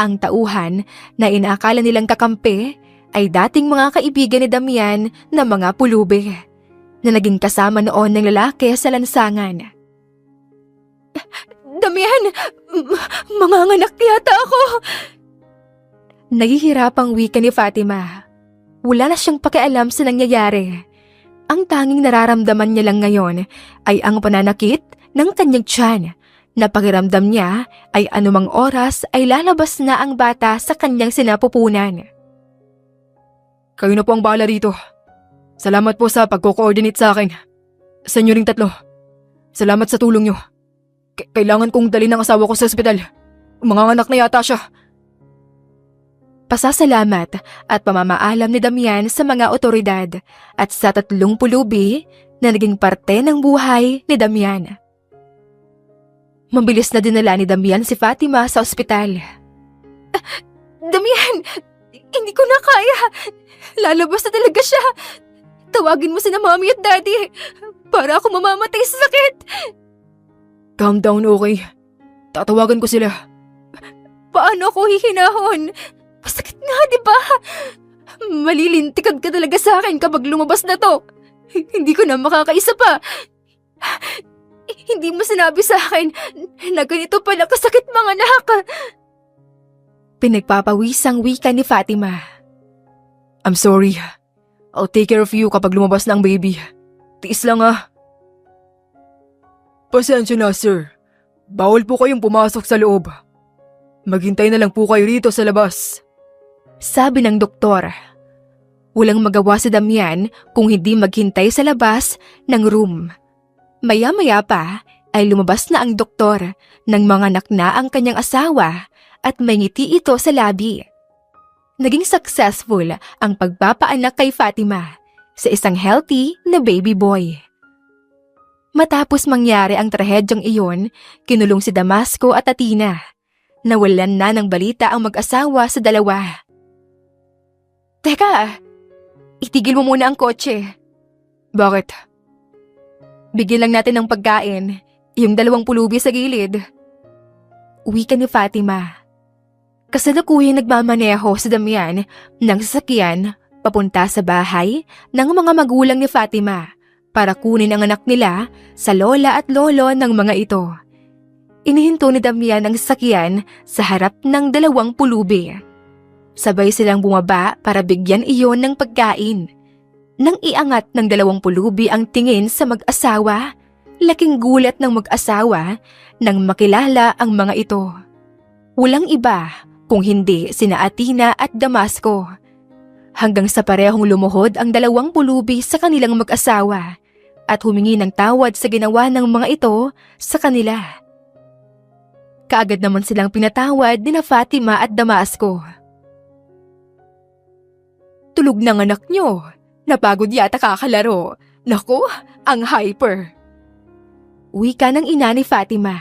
Ang tauhan na inaakala nilang kakampi ay dating mga kaibigan ni Damian na mga pulubi na naging kasama noon ng lalaki sa lansangan. Damian! Manganganak yata ako! Nahihirapang wika ni Fatima. Wala na siyang pakialam sa nangyayari. Ang tanging nararamdaman niya lang ngayon ay ang pananakit ng kanyang tiyan na pakiramdam niya ay anumang oras ay lalabas na ang bata sa kanyang sinapupunan. Kayo na po ang bahala rito. Salamat po sa pagko-coordinate sa akin. Sa inyo ring 3. Salamat sa tulong nyo. Kailangan kong dalhin ang asawa ko sa ospital. Manganganak na yata siya. Pasasalamat at pamamaalam ni Damian sa mga otoridad at sa 3 pulubi na naging parte ng buhay ni Damian. Mabilis na dinala ni Damian si Fatima sa ospital. Damian! Hindi ko na kaya! Lalabas na talaga siya! Tawagin mo sina Mommy at Daddy para ako mamamatay sa sakit! Calm down, okay? Tatawagan ko sila. Paano ako hihinahon? Masakit nga, di ba? Malilintikad ka talaga sa akin kapag lumabas na to. Hindi ko na makakaisa pa. Hindi mo sinabi sa akin na ganito pala kasakit mga anak. Pinagpapawisang wika ni Fatima. I'm sorry. I'll take care of you kapag lumabas na ang baby. Tiis lang ah. Pasensya na, sir. Bawal po kayong pumasok sa loob. Maghintay na lang po kayo rito sa labas. Sabi ng doktor. Walang magawa si Damian kung hindi maghintay sa labas ng room. Maya-maya pa ay lumabas na ang doktor nang manganak na ang kanyang asawa at may ngiti ito sa labi. Naging successful ang pagpapaanak kay Fatima sa isang healthy na baby boy. Matapos mangyari ang trahedyang iyon, kinulong si Damasco at Athena. Nawalan na ng balita ang mag-asawa sa dalawa. Teka, itigil mo muna ang kotse. Bakit? Bigyan lang natin ng pagkain, yung 2 pulubi sa gilid. Wika ni Fatima. Kasalukuyang nagmamaneho si Damian ng sasakyan papunta sa bahay ng mga magulang ni Fatima para kunin ang anak nila sa lola at lolo ng mga ito. Inihinto ni Damian ang sasakyan sa harap ng 2 pulubi. Sabay silang bumaba para bigyan iyon ng pagkain. Nang iangat ng 2 pulubi ang tingin sa mag-asawa, laking gulat ng mag-asawa nang makilala ang mga ito. Walang iba kung hindi sina Athena at Damasco. Hanggang sa parehong lumuhod ang 2 pulubi sa kanilang mag-asawa at humingi ng tawad sa ginawa ng mga ito sa kanila. Kaagad naman silang pinatawad ni Fatima at Damasco. Tulog ng anak nyo. Napagod yata kakalaro. Naku, ang hyper. Wika ng ina ni Fatima.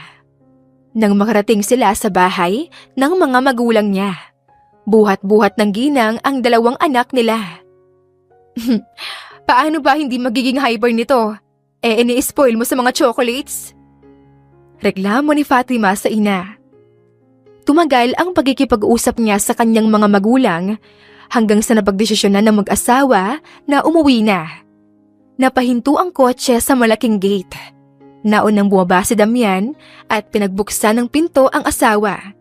Nang makarating sila sa bahay ng mga magulang niya, buhat-buhat ng ginang ang 2 anak nila. Paano ba hindi magiging hyper nito? Ini-spoil mo sa mga chocolates? Reklamo ni Fatima sa ina. Tumagal ang pagkikipag-usap niya sa kanyang mga magulang hanggang sa napagdesisyonan ng mag-asawa na umuwi na. Napahinto ang kotse sa malaking gate. Naunang bumaba si Damian at pinagbuksan ng pinto ang asawa.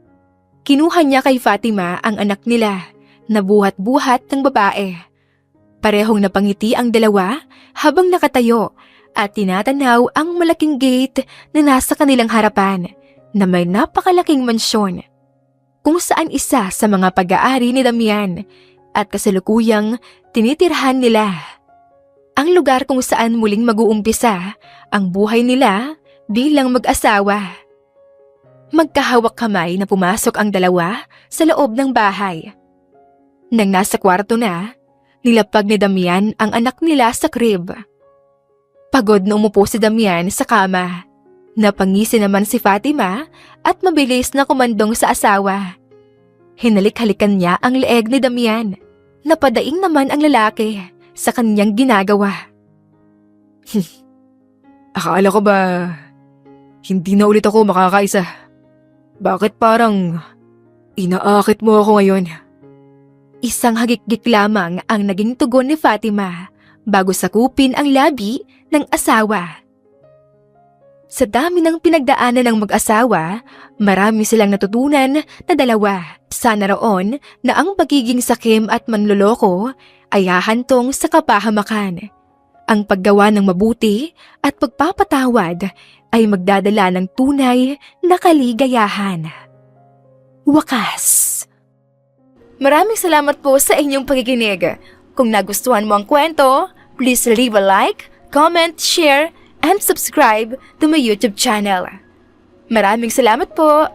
Kinuha niya kay Fatima ang anak nila na buhat-buhat ng babae. Parehong napangiti ang 2 habang nakatayo at tinatanaw ang malaking gate na nasa kanilang harapan na may napakalaking mansyon kung saan isa sa mga pag-aari ni Damian at kasalukuyang tinitirhan nila. Ang lugar kung saan muling mag-uumpisa ang buhay nila bilang mag-asawa. Magkahawak kamay na pumasok ang 2 sa loob ng bahay. Nang nasa kwarto na, nilapag ni Damian ang anak nila sa crib. Pagod na umupo si Damian sa kama. Napangisi naman si Fatima at mabilis na kumandong sa asawa. Hinalik-halikan niya ang leeg ni Damian. Napadaing naman ang lalaki sa kanyang ginagawa. Akala ko ba hindi na ulit ako makakaisa? Bakit parang inaakit mo ako ngayon? Isang hagikgik lamang ang naging tugon ni Fatima bago sakupin ang labi ng asawa. Sa dami ng pinagdaanan ng mag-asawa, marami silang natutunan na 2. Sana roon na ang pagiging sakim at manloloko ay hahantong sa kapahamakan. Ang paggawa ng mabuti at pagpapatawad ay magdadala ng tunay na kaligayahan. Wakas. Maraming salamat po sa inyong pakikinig. Kung nagustuhan mo ang kwento, please leave a like, comment, share, and subscribe to my YouTube channel. Maraming salamat po!